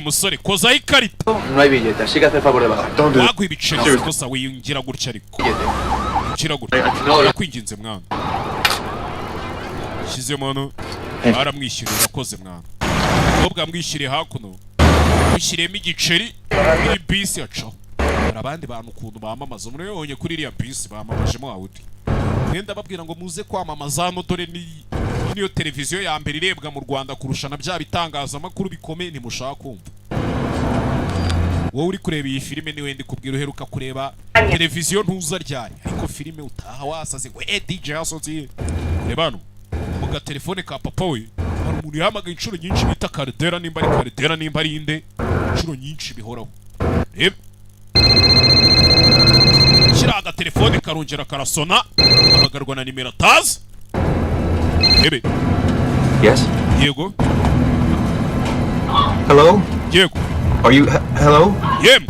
musore kozaho ikarita No hay billete, así que hace el favor de bajar. waguha ibiceri gusa wiyungira gutya ariko ugira gutya yakwinginze mwana shyizemo hano baramwishyurira urakoze mwana ubwo amwishyuriye hakuno mushyiriyemo igiceri muri bisi yacaho hari abandi bantu ukuntu bamamaza murabibonye kuri iriya bisi bamamajemo wawundi mwenda babwira ngo muze kwamamaza hano dore niyo televiziyo ya mbere irebwa mu Rwanda kurusha na bya bitangazamakuru bikomeye ntimushaka kumva wowe uri kureba iyi filime niwe ndi kubwira uheruka kureba televiziyo ntuza ryari ariko filime utaha wasaze ngo DJ yasoze reba hano mu gatelefone ka papa we hari umuntu yahamagaye inshuro nyinshi bita Caldera nimba ari inde inshuro nyinshi bihoraho reba shyira agatelefone karongera karasona abagarwa na nimero atazi Ebe. Yes? Diego. Hello? Diego. Are you... hello? Yem.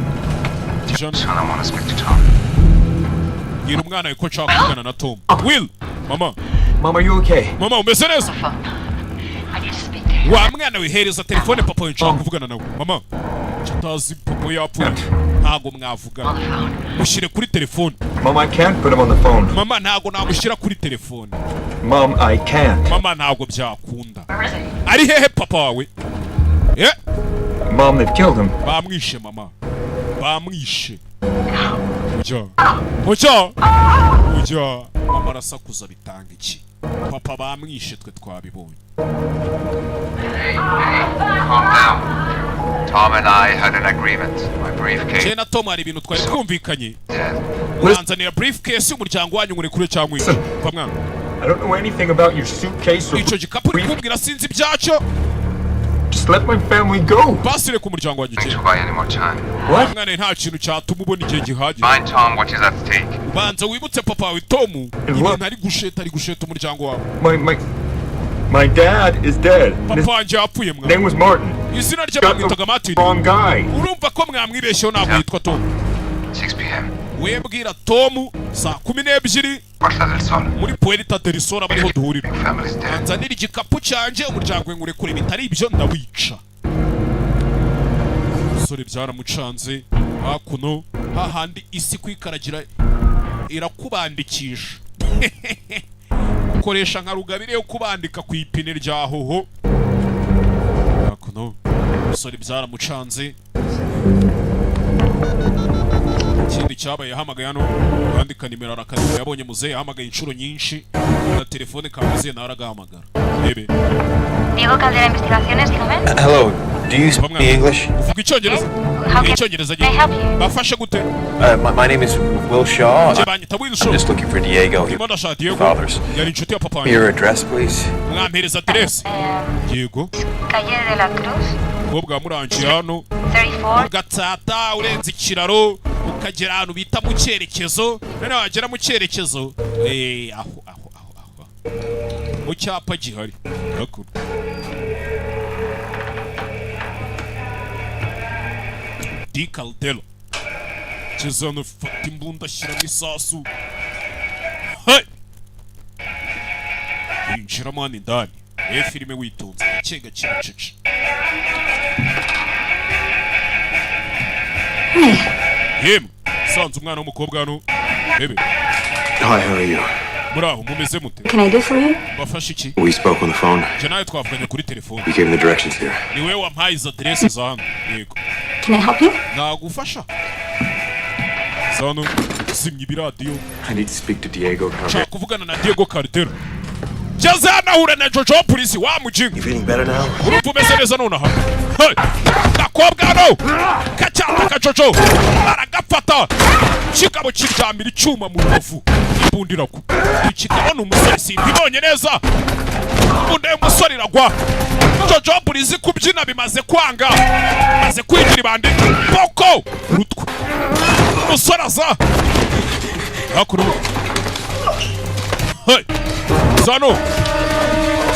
Son, I want to speak to Tom. Gira umwana yuko nshaka kuvugana na Tom. Will. Mama. Mom, are you okay? Mama, umeze neza? Wa mwana wihereza telefone papa we nshaka kuvugana nawe. Mama. Chatazi papa yapfuye. Ntago mwavugana. Mushyire kuri telefone. Mom, I can't put him on the phone. Mama ntago namushyira kuri telefone. Mom, I can't. Mama ntago byakunda. Ari hehe papa wawe? Yeah. Mom, they've killed him. Bamwishe mama. Bamwishe. Ujya. Mama arasakuza bitanga iki? Papa bamwishe twe twabibonye. Calm down. Tom and I had an agreement. My briefcase. Jena Tom hari ibintu twari twumvikanye. Uranzanira briefcase y'umuryango wanyu ngure kure cyangwa iki? Kwa mwana. I don't know anything about your suitcase or... Ico gikapu kumbwira sinzi byacyo. Just let my family go. Basire ku muryango wanyu Don't buy any more time. What? Mwana nta kintu cyatuma ubona igihe gihagije. Find Tom what is at stake. Banza wibutse papa wawe Tom. Ibintu ari gusheta umuryango wawe. My dad is dead. Papa wanjye yapfuye mwana. Name was Martin. Izina rye bamwitaga Martin. Wrong guy. Urumva ko mwamwibeshyeho ntabwo yitwa Tom. 6 p.m. Webwira Tom saa 12 Puerta del Sol. muri Puerta del Sol abariho duhurira. Your family's dead. Anzanira igikapu cyanjye umuryango we ngure kure bitari ibyo ndawica. Sore byaramucanze hakuno hahandi isi kwikaragira irakubandikisha. Ukoresha nka rugabire yo kubandika ku ipine rya hoho. Hakuno sore byaramucanze. Ikindi cyabaye yahamagaye hano bandika nimero arakadira yabonye muzehe yahamagaye inshuro nyinshi na telefone ka muzehe nawe aragahamagara. Ebe. Diego Caldera Investigaciones, dígame. Hello, do you speak English? Uvuga Icyongereza? Icyongereza Can I help you? bafashe gute? My name is Will Shaw. Banyita Will I'm Shaw. just looking for Diego. Ndimo ndashaka Diego. Fathers. Yari inshuti ya papa wanjye. Your address, please. Mwampereza adresse. Diego. Calle de la Cruz, Ubwo murangiye hano 34. ugatsata urenze ikiraro ukagera ahantu bita mu cyerekezo none wagera mu cyerekezo aho mu cyapa gihari hakuru Di Caldera kizano fata imbunda ashyiramo isasu yinjiramo hano indani filime witonze gake cece yemwe sanze umwana w'umukobwa hano bebe. Hi, how are you? Muraho mumeze mute? Can I do for you? Bafashe iki? We spoke on the phone. Je nawe twavuganye kuri telefone. We gave him the directions here. Ni wewe wampaye izo adresse za hano. Yego. Can I help you? nagufasha Sano simye ibiradiyo I need to speak to Diego Caldera. nshaka kuvugana na Diego Caldera Jaze hanahure na Jojo polisi wa mujinga You feeling better now? urumva umeze neza nonaha hey gakobwa no kacyata ka Jojo aragafata kigabo kiryamira icyuma mu rubavu ibundira ku ikigabo n'umusore simbibonye neza ubundi umusore iragwa Jojo polisi kubyina bimaze kwanga maze kwigira ibandi poko rutwa umusore aza hakuru hey Zano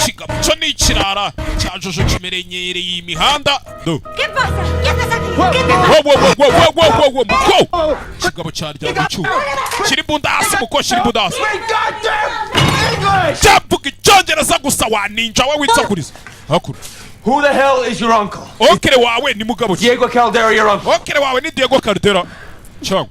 Chica cyo ni ikirara cya Jojo kimerenyereye imihanda do ¿Qué pasa? ¿Qué haces aquí? ¿Qué te wo muko kigabo cyarya gicu kiri bunda hasi muko kiri bunda hasi Jabuki cyongereza gusa wa ninja we witsakuriza hakuru Who the hell is your uncle? Okere wawe ni mugabo Diego Caldera, your uncle. Okere wawe ni Diego Caldera Chang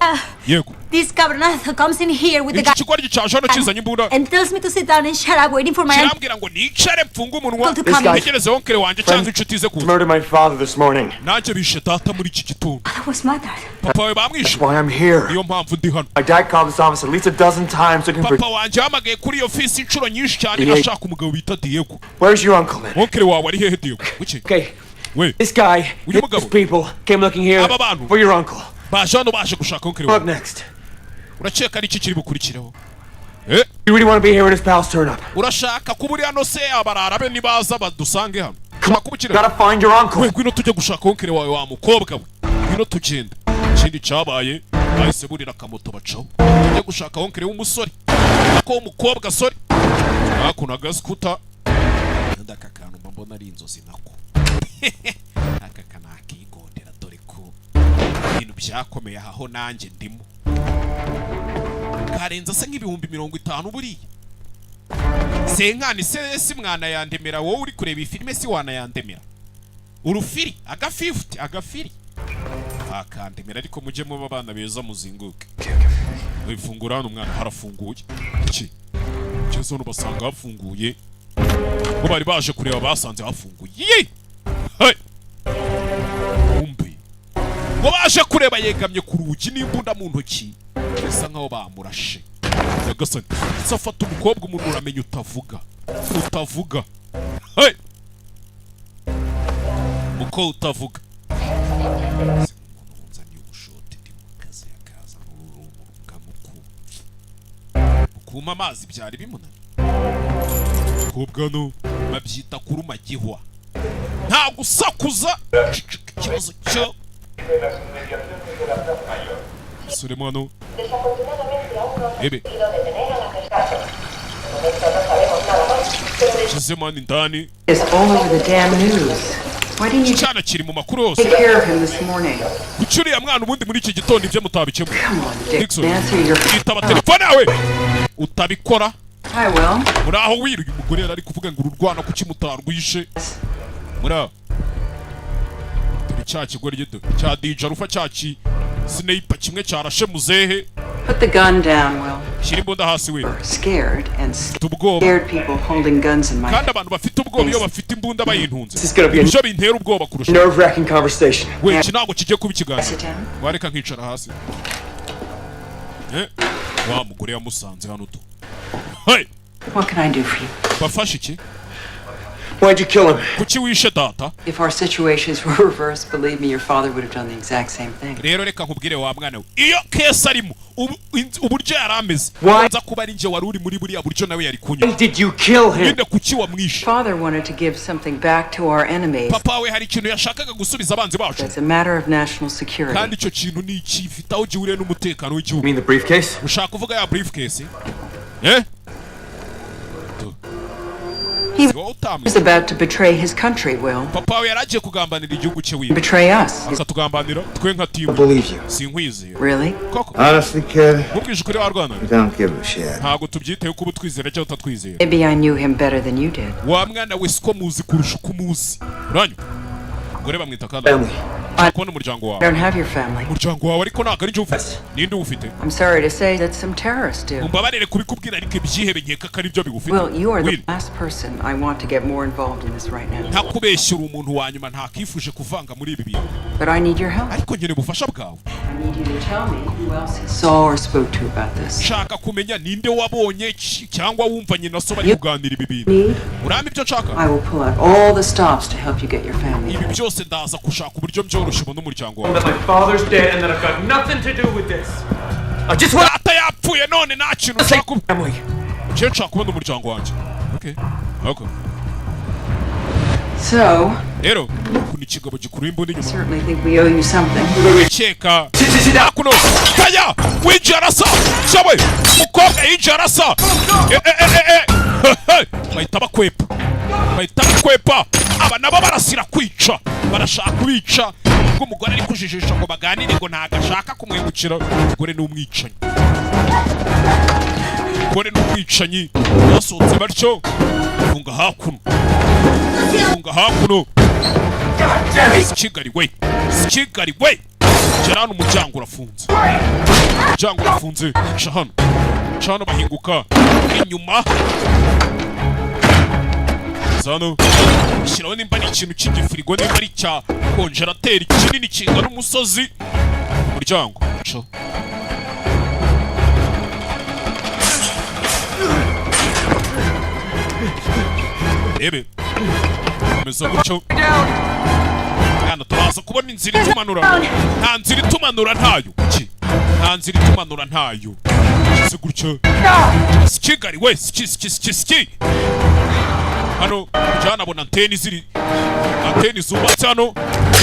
Yego This cabronazo comes in here with the iki kigoryi cya Jono kizanye imbunda and tells me to sit down and shut up waiting for my kirambwira ngo nicare mfunga umunwa To come. ntegereze onkere wanjye cyangwa inshuti ze kuza Murdered my father this morning. nanjye bishe data muri iki gitondo That was my dad. papa we bamwishe Why I'm here. niyo mpamvu ndi hano My dad called this office at least a dozen times looking for. papa wanjye yahamagaye kuri iyo ofisi inshuro nyinshi cyane ashaka umugabo bita Diego Where's your uncle, man? onkere wawe ari hehe Diego wiki Okay, we this guy, Uyu these mugabo. people came looking here Aba bantu. for your uncle. baje hano baje gushaka onkere What wawe next? urakeka ari iki kiri bukurikireho You really want to be here when his pals turn up? urashaka kuba uri hano se abarara be nibaza badusange hano kubukire Gotta find your uncle. we ngwino tujye gushaka onkere wawe wa mukobwa we ngwino tugenda ikindi cyabaye bahise burira akamoto bacaho tujye gushaka onkere w'umusore ako w'umukobwa sorry hakuno agaskuta ndaka kantu mbona ari inzozi nako aka kana akigondera dore ko ibintu byakomeye aho nanjye ndimo karenza se nk'ibihumbi 50 buriya senkani se mwana yandemera wowe uri kureba iyi filime si wana yandemera urufiri agafiri akandemera ariko mujye muba abana beza muzinguke wifungura hano umwana harafunguye iki cyezo basanga hafunguye ngo bari baje kureba basanze hafunguye hey umbi ngo baje kureba yegamye ku rugi n'imbunda mu ntoki bisa nkaho bamurashe yagasani safata umukobwa umuntu uramenya utavuga hey muko utavuga unzaniye ubushote ndi mu kazi yakaza n'ururunga kuma amazi byari bimunani kobwa no babyita kuruma gihwa nta gusakuza ikibazo cyo Sulemano Ebe Chizemani ndani It's all over the damn news. Why didn't you cyana kiri mu makuru take yose care of him this morning? kucyuriya mwana ubundi muri iki gitondo ibyo mutabikemo Come on, Dick. Nixon Answer your yitaba telefone yawe utabikora I will. muri aho wiruye umugore yari ari kuvuga ngo ururwana kuki mutarwishe muri aho turi cya kigore gito cya DJ rufa cyaki sniper kimwe cyarashe muzehe Put the gun down, Will. shyira imbunda hasi we Scared and ubwoba scared people holding guns in my kandi abantu bafite ubwoba iyo bafite imbunda bayintunze This is gonna be a ibyo bintera ubwoba kurusha nerve-wracking conversation. we iki ntabwo kigiye kuba ikiganiro Sit down. wareka nkicara hasi wa mugore yamusanze hano tu hey What can I do for you? bafashe iki Why'd you kill him? kuki wishe data If our situations were reversed, believe me, your father would have done the exact same thing. rero reka nkubwire wa mwana we iyo kesi arimo uburyo yari ameze Why? nza kuba ari njye wari uri muri buriya buryo nawe yari kunyura Why did you kill him? nyine kuki wamwishe Father wanted to give something back to our enemies. papa we hari ikintu yashakaga gusubiza abanzi bacu It's a matter of national security. kandi icyo kintu ni ikifite aho gihuriye n'umutekano You w'igihugu mean the briefcase? ushaka kuvuga ya briefcase He wowe utamwe was about to betray his country, Will. papa we yari agiye kugambanira igihugu cye wiwe Betray us. akatugambanira twe nka I timu believe you. sinkwizera Really? koko Honestly, kid, mubwije ukuri warwana I don't give a shit. ntabwo tubyiteho kuba utwizera cyangwa utatwizera Maybe I knew him better than you did. wa mwana we siko muzi kurusha uko umuzi uranywa umugore bamwita kandi Family. kubona umuryango I wawe. don't have your family. Umuryango wawe ariko ntabwo ari njye ufite. Ninde ufite? I'm sorry to say that some terrorists do. Umbabarire kubikubwira ariko ibyihebe nkeka ko ari byo bigufite. Well, you are the last person I want to get more involved in this right now. Ntakubeshyura umuntu wa nyuma ntakifuje kuvanga muri ibi bintu. But I need your help. Ariko nkeneye ubufasha bwawe. I need you to tell me who else you saw or spoke to about this. Shaka kumenya ninde wabonye cyangwa wumvanye na so bari kuganira ibi bintu. Uramba ibyo nshaka? I will pull out all the stops to help you get your family. Ibi byose ndaza kushaka uburyo byoroshye ubona umuryango wawe. That my father's dead and that I've got nothing to do with this. I just want Data yapfuye none nta kintu nshaka family. Je nshaka kubona umuryango wanjye. Okay. Okay. So, Rero, kuno ikigabo gikuru imboni I nyuma. certainly think we owe you something. Cheka. Kuno. Kaya. Winjarasa. Shawe. Mukobwa yinjarasa. Bahita bakwepa. Bahita bakwepa. Aba nabo barasira kwica. Barashaka kwica. Ubwo umugore ari kujijisha ngo baganire ngo ntago ashaka kumwegukira. Umugore ni umwicanyi. Umugore ni umwicanyi. Basohotse batyo. Funga hakuno. Funga hakuno. Sikigari we. Sikigari we. Gerano umuryango urafunze. Umuryango urafunze. Cahano. Cahano bahinguka. Inyuma. Zano. Shiraho nimba ni ikintu cy'igifirigo nimba ari cya konjerateri kinini kingana umusozi. Umuryango. Cyo. Ebe. Komeza gutyo. Kandi turaza kubona inzira itumanura. Nta nzira itumanura ntayo. Ki? Nta nzira itumanura ntayo. Kize gutyo. Sikigari we, ski. Hano jana abona anteni ziri. Anteni zubatse hano.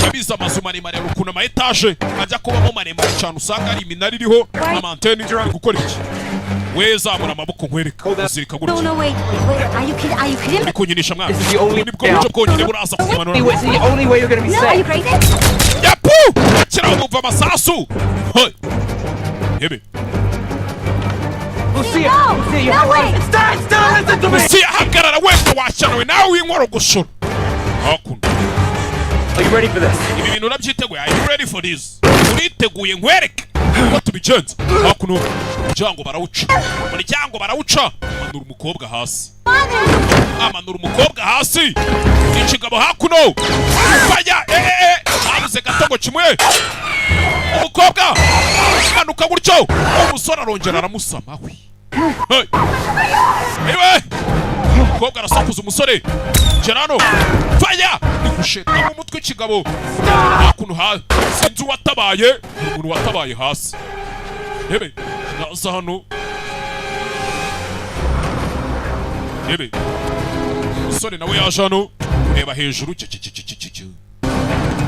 Yabiza amazu maremare rukuna ama etage. Ajya kubamo maremare cyane usanga ari iminara iriho amanteni gukora iki? Wezamura amaboko nkwereka uzirika gutyo. No, wait. Are you kidding me? Kunyinisha mwana. Nibwo buryo bwonyine buraza kumanura. It's the only way you're gonna be No, are you safe. crazy? Yapu! Kira umva amasasu. Hey. Ebe. Lucia, No, Lucia, no way. Stop, listen to me. Lucia hagarara wese washanawe nawe w'inkoro gushora. Hakuno. Are you ready for this? Ibi bintu urabyiteguye. Are you ready for this? Uriteguye nkwereke. Ko tubigenza. Hakuno. Umuryango barawuca. Umuryango barawuca. Amanura umukobwa hasi. Amanura umukobwa hasi. Ikigabo hakuno. Faya. Habuze gatogo kimwe. Umukobwa. Manuka gutyo. Umusore arongera aramusama we. Hey. Ewe. Umukobwa arasakuza umusore. Gerano. Faya. Nikusheta mu mutwe ikigabo. Hakuno sinzi uwatabaye. Umuntu watabaye hasi. Ebe. Naza hano. Ebe. Umusore nawe yaje hano. Kureba hejuru.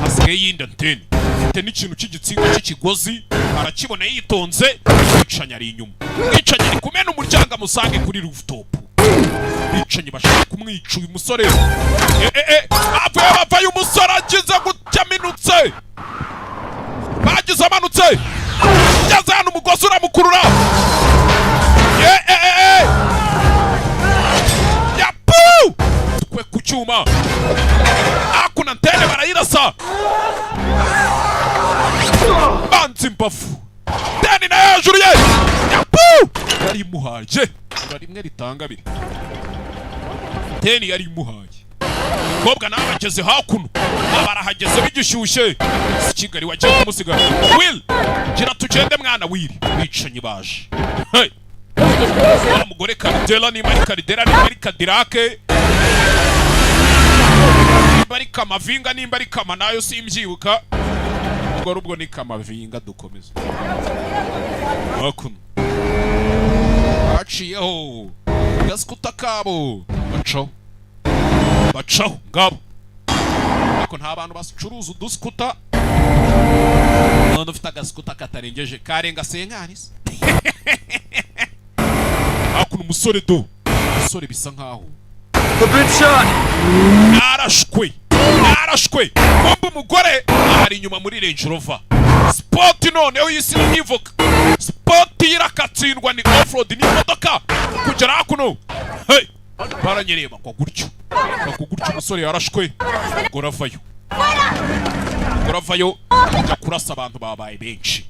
Hasigaye yindi anteni. Afite n'ikintu cy'igitsinga cy'ikigozi. Arakibona yitonze. Yicanya ari inyuma. Yicanya ari kumena umuryango amusange kuri rooftop. Yicanye bashaka kumwica uyu musore. Avuye umusore agize gutya minutse. Bagize amanutse. Yaza hano umugozi uramukurura. Yapu! Twe ku cyuma. Akuna antene barayirasa. Banzi mbafu. Teni na hejuru ye. Yapu! Yari muhaje. Rimwe ritanga biri. Teni yari muhaje. Kobwa nawe ageze hakuno. Barahageze bigishyushye. Sikigari wagiye kumusiga. Will, gira tugende mwana wiri. Bicanye baje. Hey. Umugore Karidela ni mari Karidela ni mari Kadirake. Bari kamavinga ni bari kama nayo simbyibuka. Ubwo ni kamavinga dukomeza. Hakuno. Aciyeho. Gaskuta kabo. Bacaho ngabo. Ariko nta bantu bacuruza uduskuta. None ufite agaskuta katarengeje karenga senkanisi. Hakuno umusore do. Umusore bisa nkaho. Narashwe. Bomba umugore ari inyuma muri Range Rover. Sport noneho yisi nivuka. Sport irakatsindwa ni offroad ni modoka. Kugera hakuno. Hey. Baranyereba kwa gutyo. Umusore yarashwe. Goravayo. umugore avayo ajya kurasa abantu babaye benshi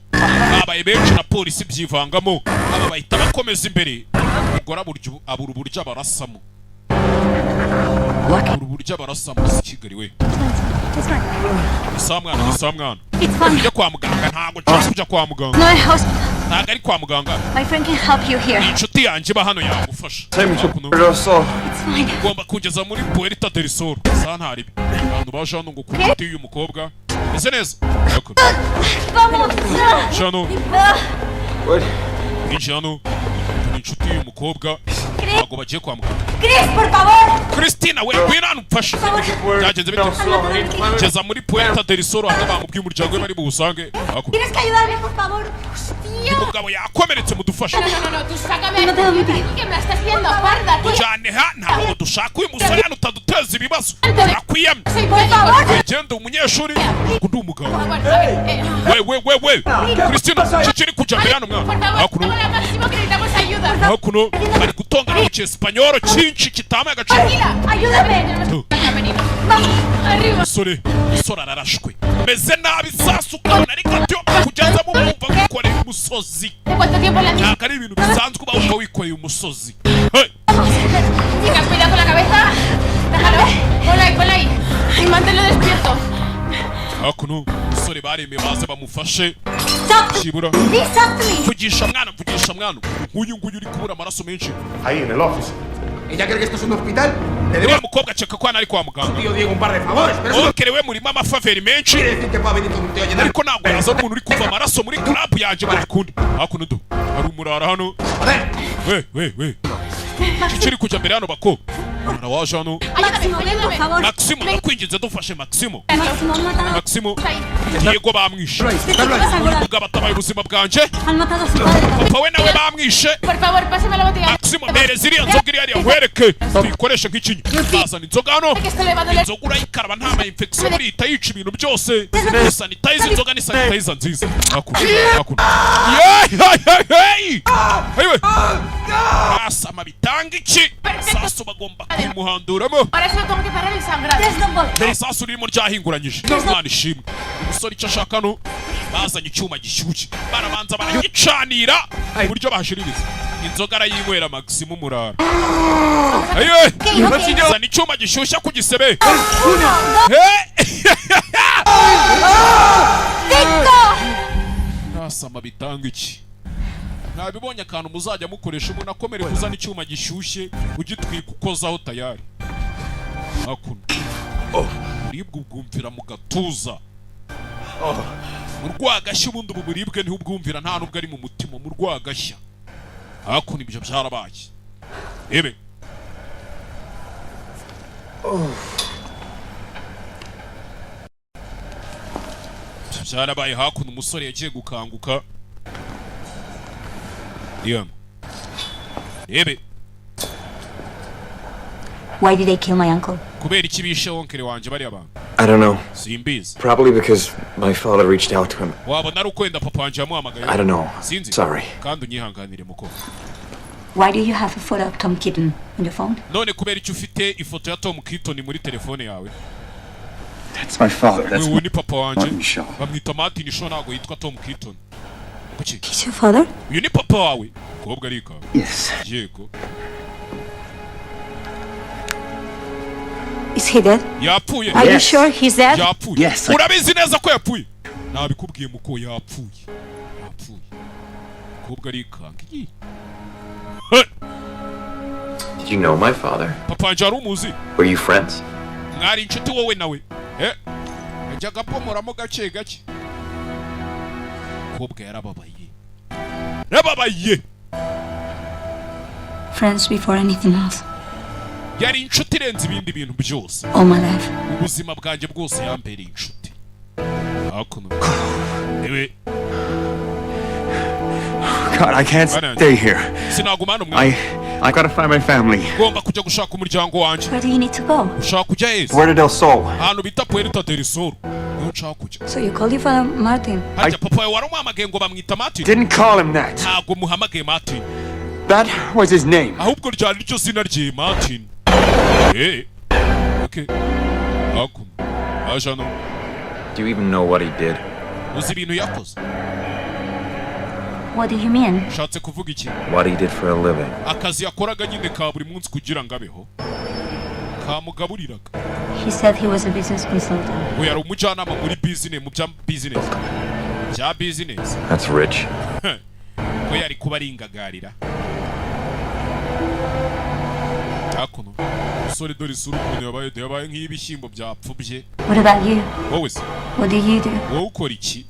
na polisi byivangamo aba bahita bakomeza imbere umugore abura uburyo abarasamo si Kigali we Isamwana ujya kwa muganga ntabwo nshaka kujya kwa muganga ntabwo ari kwa muganga inshuti yanjye iba hano yagufasha ugomba kugeza muri Puerta del Sol santari abantu baje hano ngo ku inshuti y'uyu mukobwa ese neza Jano Jano inshuti y'uyu mukobwa ntabwo bagiye kwa muganga Christina we ngwino hano umfashe byagenze bite ngeza muri Puerta del Sol aho bamubwiye umuryango we bari buwusange umugabo yakomeretse mudufashe tujyane ntabwo dushaka uyu musore hano utaduteza ibibazo akwiyamye genda umunyeshuri ndi umugabo we Christina kikiri kujya mbere hano mwana hakuno bari gutongana mu cyesipanyoro cyinshi kitamaye agaciro musore ararashwe meze nabi sasu ukabona ariko atyo kugeza mu mwumva wikoreye umusozi ntabwo ari ibintu bisanzwe uba wumva wikoreye umusozi hakuno musore baremeye baze bamufashe kibura vugisha mwana nk'uyu nguyu uri kubura amaraso menshi ¿Ella cree que esto es un hospital? Uriya mukobwa akeka ko hano ari kwa muganga okerewe murimo amafaveri menshi ariko ntabwo yaza n'umuntu uri kuva amaraso muri club yanjye barakunda hakuno hari umurara hano we kikiri kujya mbere hano bako waje hano Maximo nakwinginze dufashe Maximo Diego bamwishe umugabo atabaye ubuzima bwanjye papa we nawe bamwishe Maximo mereza iriya nzoga iri hariya nkwereke tuyikoreshe nk'ikinya bazana inzoga hano inzoga urayikaraba nta ma infection urihita yica ibintu byose sanitize inzoga ni sanitize nziza hakuno asama bitanga iki sasu bagomba kwimuhanduramo sasu ririmo ryahinguranyije umwana ishimwe umusore icyo ashaka no bazanye icyuma gishyushye barabanza baragicanira uburyo bashiririza inzoga arayinywera Maximo murara zana icyuma gishyushya ku gisebe asama bitanga iki nabibonye akantu muzajya mukoresha umuntu akomere kuzana icyuma gishyushye ugitwika ukozaho tayari hakuno uribwe ubwumvira mu gatuza urwagashya ubundi ubu buribwe niho ubwumvira nta nubwo ari mu mutima mu rwagashya hakuno ibyo byarabaye ebe byarabaye hakuno umusore yagiye gukanguka ebe Why did they kill my uncle? kubera iki bishe onkere wanje bari abantu I don't know. simbizi Probably because my father reached out to him. wabona ari ukwenda papa wanje yamuhamagaye I don't know. sinzi Sorry. kandi unyihanganire muko Why do you have a photo of Tom Kitten on your phone? none kubera iki ufite ifoto ya Tom Keaton muri telefone yawe That's my father. wewe ni papa wanje Martin Shaw. bamwita Martin Shaw ntabwo yitwa Tom Keaton kuki He's your father? uyu ni papa wawe kobwa arika Yes. yego Is he dead? yapfuye Are you sure he's dead? yapfuye Yes. urabizi neza ko yapfuye nabikubwiye muko yapfuye kobwa arika ngi Did you know my father? papa wanje ari umuzi Were you friends? mwari inshuti wowe nawe yajyaga apomoramo gake gake kobwa yarababaye Friends before anything else. yari inshuti irenze ibindi bintu byose All my life. ubuzima bwanjye bwose yambereye inshuti hakuno ewe God, I can't stay here. sinagumana umwana I gotta find my family. ngomba kujya gushaka umuryango wanjye Where do you need to go? ushaka kujya heza Puerto del Sol. ahantu bita Puerta del Sol niho nshaka kujya So you called your father Martin? harya papa wawe waramuhamagaye ngo bamwita Martin Didn't call him that. ntabwo muhamagaye Martin That was his name. ahubwo ryari ryo zina rye Martin okay hakuno aje hano Do you even know what he did? uzi ibintu yakoze? What do you mean? Ushatse kuvuga iki? What he did for a living? Akazi yakoraga nyine ka buri munsi kugira ngo abeho, kamugaburiraga. He said he was a business consultant. We yari umujyanama muri business, mu bya business. Bya business. That's rich. Ko yari kuba ari ingagarira. Takuno. Usore dore isura ukuntu yabaye nk'ibishyimbo byapfubye. What about you? Wowe se? What do you do? Wowe ukora iki?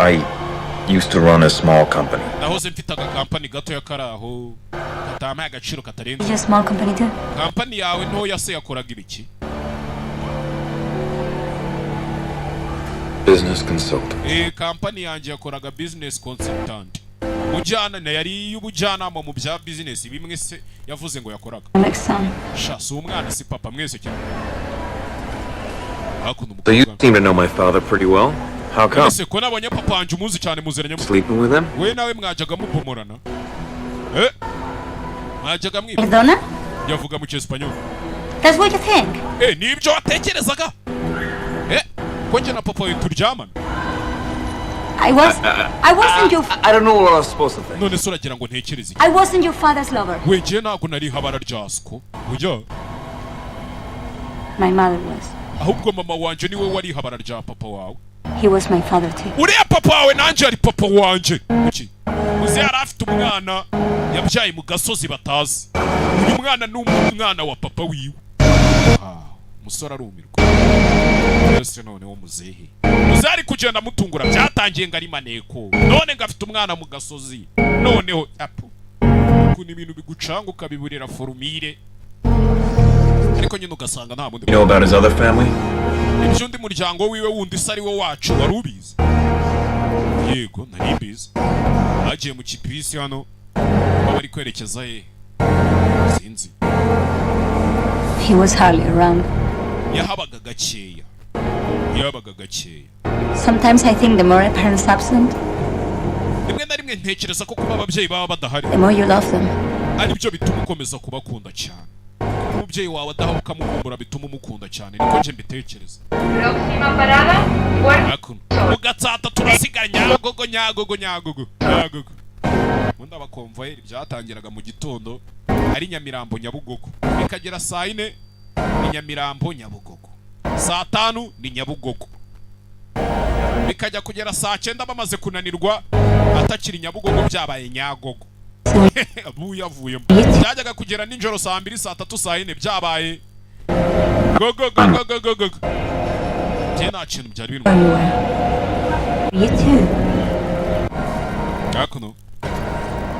I used to run a small company. Nahoze mfite agakampani gato yakaraho katamaye agaciro katarenze. Is your small company too? Kampani yawe ntoya se yakoraga ibiki? Business consultant. Kampani yanjye yakoraga business consultant. Mujyana yari y'ubujyanama mu bya business bimwe se yavuze ngo yakoraga. Next son. Sha si umwana si papa mwese cyane. So you seem to know my father pretty well. How come? Ese ko nabonye papa wanjye umuzi cyane muziranye mu. Sleeping with him? We nawe mwajaga mupomorana. Mwajaga mwiba. Perdona? Yavuga mu cyespanyo. That's what you think? Nibyo watekerezaga? Ko njye na papa we turyamana. I wasn't your I don't know what I was supposed to think. None se uragira ngo ntekereze iki? I wasn't your father's lover. We njye ntabwo nari habara ryasko. Ujya? My mother was. Ahubwo mama wanje niwe wari habara rya papa wawe. He was my father too. Uriya papa wawe nanjye ari papa wanje. Kuki? Uzi yari afite umwana yabyaye mu gasozi batazi. Uyu mwana ni umwana wa papa wiwe. Umusore arumirwa. Ese none wo muzehe. Uzari kugenda mutungura byatangiye ngo ari maneko. None ngafite umwana mu gasozi. Noneho apu. Kuni ibintu bigucanga ukabiburira formire. Ariko nyine ugasanga nta bundi. You know about his other family? Ibyo undi muryango wiwe wundi sari wo wacu wari ubizi. Yego nari mbizi. Agiye mu kipisi hano bari kwerekeza he? Sinzi. He was hardly around. Yahabaga gakeya. Sometimes I think the more a parent's absent, rimwe na rimwe ntekereza ko kuba ababyeyi baba badahari the more you love them. ari byo bituma ukomeza kubakunda cyane. Umubyeyi wawe adaha ukamukumbura bituma umukunda cyane, niko nje mbitekereza. Próxima parada, Puerto. Mugatsata turasiga nyagogo. Ubundi abakonvoyeri byatangiraga mu gitondo ari Nyamirambo Nyabugogo, bikagera saa 4 ni Nyamirambo Nyabugogo, saa 5 ni Nyabugogo, bikajya kugera saa 9 bamaze kunanirwa atakiri Nyabugogo byabaye Nyagogo. Abu yavuyemo byajyaga kugera ninjoro saa 2 saa 3 saa 4 byabaye go. Nta kintu byari bintu. You too. Gakuno.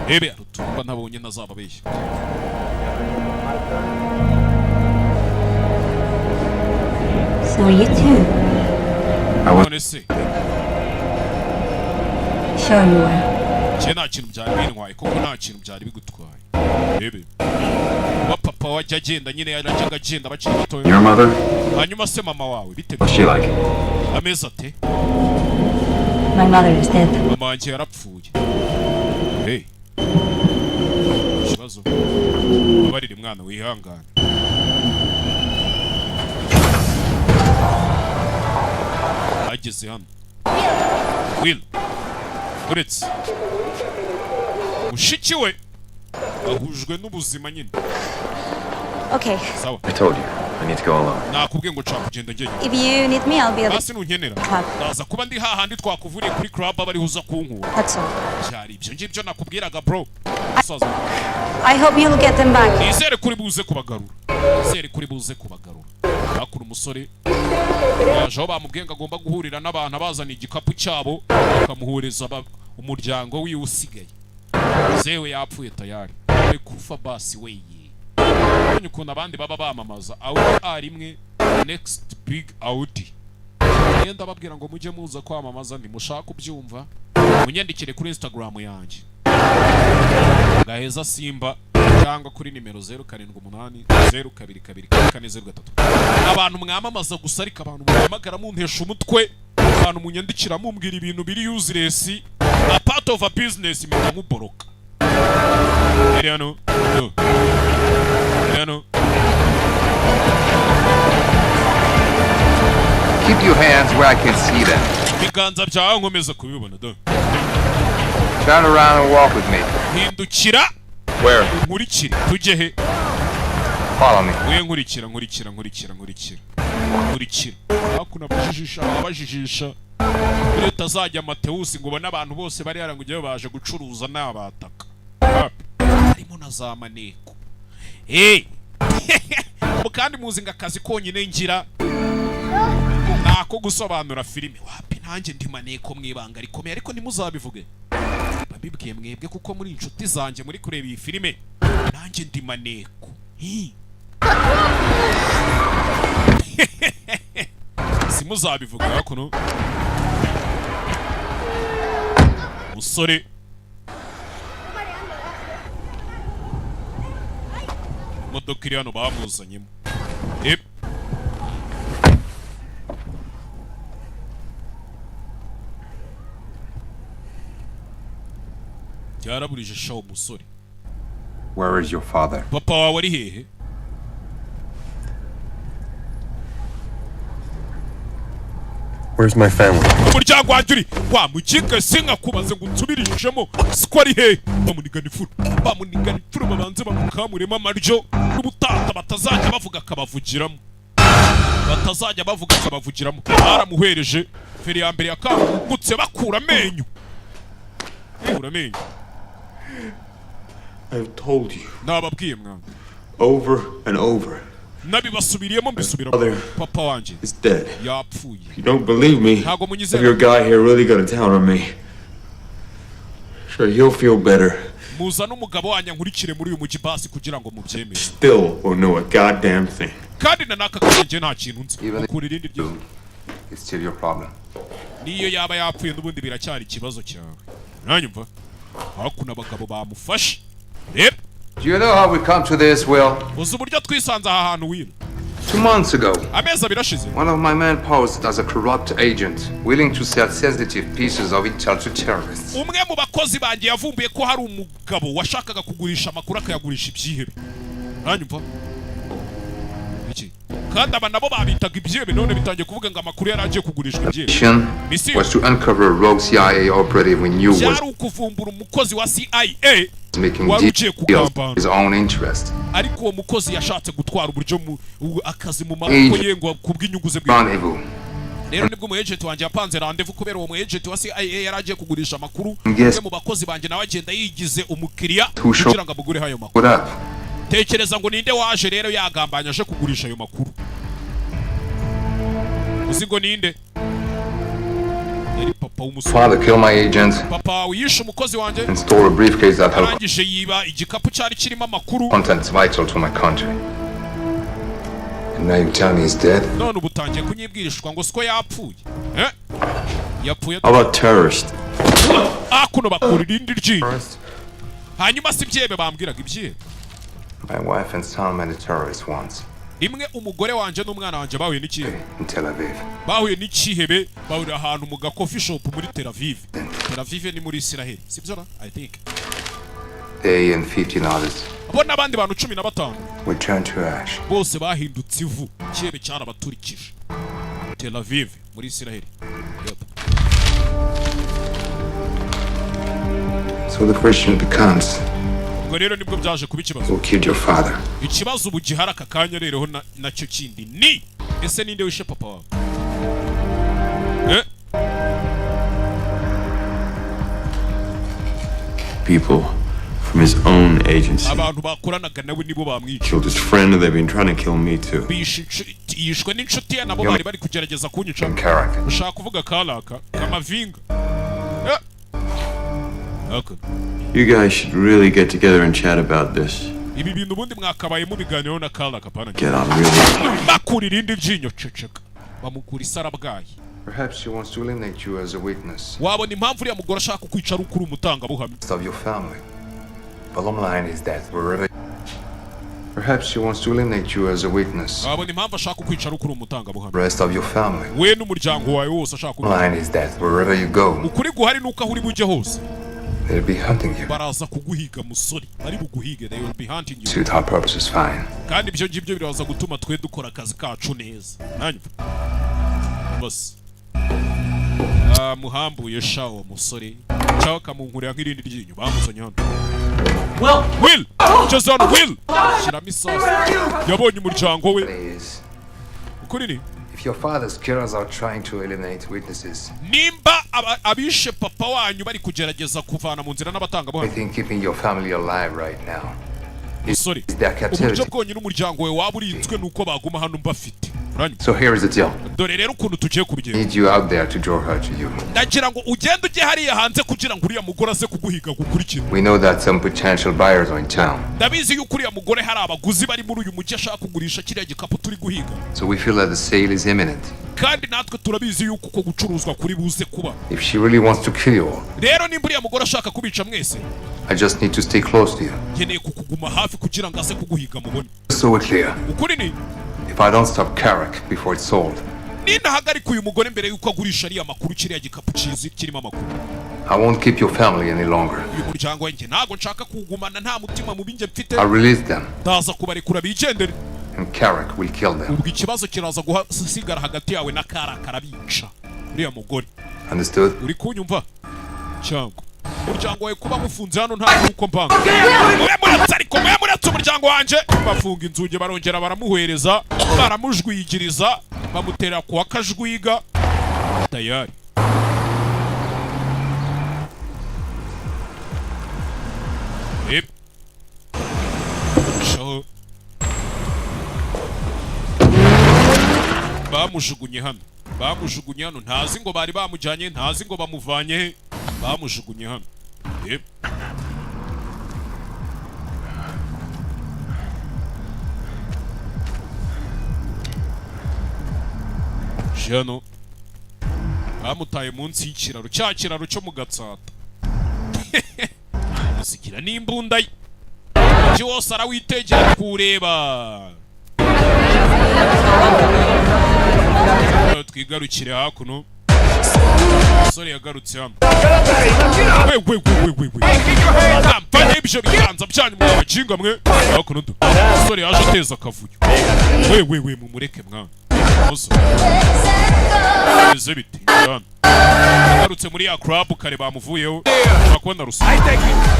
Ebe arutumba ntabonye nazababeshya. So you too. None se. Sure you are. Nta kintu byari bintwaye kuko nta kintu byari bigutwaye. Ebe. Wa papa wajya agenda nyine yarajyaga agenda bakiri bato. Your mother? Hanyuma se mama wawe bite? What's she like? My Ameze ate? mother is dead. Mama wanjye yarapfuye. Hey. Kibazo. Abarire mwana wihangana. Ageze hano. Will. Uretse. Mushiki we. Ahujwe n'ubuzima nyine. Okay. Sawa. I told you, I need to go alone. Nakubwiye ngo nshaka kugenda njyenyine. If you need me, I'll be Basi nunkenera. Ndaza kuba ndi hahandi twakuvuriye kuri club abari huza kunkura. That's all. Cyari ibyo ngibyo nakubwiraga bro. Saza. I hope you'll get them back. Nizere kuri buze kubagarura. Bakuru umusore. Yaje bamubwiye ngo agomba guhurira n'abantu abazana igikapu cyabo bakamuhuriza umuryango wiwe usigaye. Zewe yapfuye tayari. Ari kufa basi weye. Ukuntu abandi baba bamamaza Audi A1 next big Audi. Yenda babwira ngo mujye muza kwamamaza ndi mushaka kubyumva. Munyandikire kuri Instagram yanjye. Gaheza Simba cyangwa kuri nimero 0780224403. Abantu mwamamaza gusa ariko abantu muhamagara muntesha umutwe. Abantu munyandikira mumbwira ibintu biri useless. A part of a business imenya muboroka. Eriano. Keep your hands where I can see them. Biganza byawe nkomeza kubibona do. Turn around and walk with me. Hindukira. Where? Nkurikire. Tujye he? Follow me. We nkurikira. Hakuna abajijisha. Leta zajya Mateusi ngo bana abantu bose bari yarangugiye baje gucuruza n'abataka. Harimo na za maneko. Kandi muzi ngakazi konyine ngira nako gusobanura filime wapi nanjye ndi maneko mwibanga rikomeye ariko ntimuzabivuge babibwiye mwebwe kuko muri inshuti zanjye muri kureba iyi filime nanjye ndi maneko simuzabivuga hakuno musore modoka iri hano bamuzanyemo byaraburije shaho musore. Where is your father? Papa wawe ari hehe? Where's my family? Umuryango wanjye uri wa mukike singa kubaze ngo nsubirishemo siko ari hehe? Bamunigana ifuru babanze bamukamuremo amaryo n'ubutata batazajya bavuga akabavugiramo. Baramuhereje feri ya mbere yakangutse bakura amenyo. I've told you. Nababwiye mwana. Over and over. Nabibasubiriyemo mbisubiramo. Papa wanje is dead. Yapfuye. You don't believe me? If your guy here really got a down on me. Sure, he'll feel better. Muzana umugabo wanjye nkurikire muri uyu mujyi basi kugira ngo mubyemere. Still won't know a goddamn thing. Kandi nanaka kanje nta kintu nzi. Ukuri rindi ryo. It's still your problem. Niyo yaba yapfuye n'ubundi biracyari ikibazo cyawe. Nanyumva. Hakuna abagabo bamufashe. Do you know how we come to this, Will? Uzi uburyo twisanze aha hantu Will? 2 months ago, amezi abiri ashize, one of my men posed as a corrupt agent, willing to sell sensitive pieces of intel to terrorists. Umwe mu bakozi banjye yavumbuye ko hari umugabo washakaga kugurisha amakuru akayagurisha ibyihebe. Nanyumva? Iki? Kandi aba nabo babitaga ibyihebe none bitangiye kuvuga ngo amakuru yaragiye kugurishwa ibyihebe. Was to uncover a rogue CIA operative we knew was yari ukuvumbura umukozi wa CIA making deals for his own interest. Ariko uwo mukozi yashatse gutwara uburyo akazi mu maboko ye ngo kubw'inyungu ze bwite. Rero nibwo mu agent wanjye yapanze rendezvous kubera uwo mu agent wa CIA yaragiye kugurisha amakuru. Umwe mu bakozi banjye nawe agenda yigize umukiriya kugira ngo amugure hayo makuru. Tekereza ngo ninde waje rero yagambanya aje kugurisha ayo makuru. Uzi ngo ninde? Father killed my agent. Papa uyishe umukozi wanjye. And stole a briefcase that held arangije yiba igikapu cyari kirimo amakuru. Contents vital to my country. And now you tell me he's dead? None ubutangiye kunyibwirishwa ngo siko yapfuye. Yapfuye. How about terrorist? Akuno bakura irindi ryinyo. Hanyuma si byebe bambwiraga ibyebe. My wife and son met a terrorist once. Rimwe umugore wanje n'umwana wanje bahuye n'ikihebe. In Tel Aviv. Bahuye n'ikihebe bahurira ahantu mu coffee shop muri Tel Aviv. Tel Aviv ni muri Israel. Sibyo na? I think. They and 15 others. Abo n'abandi bantu 15. We turned to ash. Bose bahindutse ivu. Ikihebe cyarabaturikije. Tel Aviv muri Israel. So the question becomes, ubwo rero nibwo byaje kuba ikibazo. Who killed your father? Ikibazo ubu gihara aka kanya rero nacyo kindi ni ese ninde wishe papa wawe? People from his own agency. Abantu bakoranaga nawe nibo bamwica. Killed his friend and they've been trying to kill me too. Yishwe n'inshuti ye nabo bari kugerageza kunyica. Ushaka kuvuga Karaka Kamavinga. You guys should really get together and chat about this. Ibi bintu bundi mwakabaye mu biganiro na Karaka pana. Get on really. Bakura irindi ryinyo ceceka. Bamukura isara bwaye. Perhaps she wants to eliminate you as a witness. Wabona impamvu uriya mugore ashaka kukwica ari ukuri umutangabuhamya. Of your family. Bottom line is that wherever. Perhaps she wants to eliminate you as a witness. Wabona impamvu ashaka kukwica ari ukuri umutangabuhamya. Rest of your family. We n'umuryango wawe wose ashaka kukwica. Line is that wherever you go. Ukuri guhari nuko aho uri bujye hose. They'll be hunting you. Baraza kuguhiga musori. Bari buguhige, they will be hunting you. Suit our purpose is fine. Kandi ibyo ngibyo biraza gutuma twe dukora akazi kacu neza. Nanyumva. umvase muhambuye shawo musore cyangwa kamunkurira nk'irindi ryinyo bamuzanye hano Will just on Will shiramo isasu yabonye umuryango we ukuri ni if your father's killers are trying to eliminate witnesses nimba abishe papa wanyu bari kugerageza kuvana mu nzira n'abatangabuhamya I think keeping your family alive right now musore uburyo bwonyine umuryango we waba urinzwe nuko baguma hano mbafite. So here is the deal. Dore rero ukuntu tugiye kubigenza. Need you out there to draw her to you. Ndagira ngo ugende ujye hariya hanze kugira ngo uriya mugore aze kuguhiga gukurikira. We know that some potential buyers are in town. Ndabizi yuko uriya mugore hari abaguzi bari muri uyu mujyi ashaka kugurisha kiriya gikapu turi guhiga. So we feel that the sale is imminent. Kandi natwe turabizi yuko uko gucuruzwa kuri buze kuba. If she really wants to kill you. Rero nimba uriya mugore ashaka kubica mwese. I just need to stay close to you. Nkeneye kukuguma hafi kugira ngo aze kuguhiga mubone. So we're clear. Ukuri ni if I don't stop Carrick before it's sold. Nina hagarika uyu mugore mbere yuko agurisha ariya makuru kiriya gikapu cyizi kirimo amakuru. I won't keep your family any longer. Uyu muryango wanjye ntago nshaka kugumana nta mutima mubi nge mfite. I'll release them. Ndaza kubarekura bigendere. And Carrick will kill them. Ubwo ikibazo kiraza gusigara hagati yawe na Karabica. Uriya mugore. Understood? Uri kunyumva? Cyangwa umuryango wawe kuba mufunze hano nta nuko mbanga. Muratse umuryango wanje bafunga inzugi barongera baramuhereza baramujwigiriza bamutera kwa kajwiga tayari. So bamujugunye hano ntazi ngo bari bamujyanye ntazi ngo bamuvanye bamujugunye hano. Jano bamutaye munsi y'ikiraro cya kiraro cyo mu Gatsata. Asigira n'imbunda ye umujyi wose arawitegera kureba. Twigarukire hakuno umusore yagarutse hano. Mfanye ibyo biganza byanyu mu bakinga mwe hakuno umusore yaje ateza akavuyo. Mumureke mwana Eze biti yagarutse muri ya club kare bamuvuyeho bakubona rusa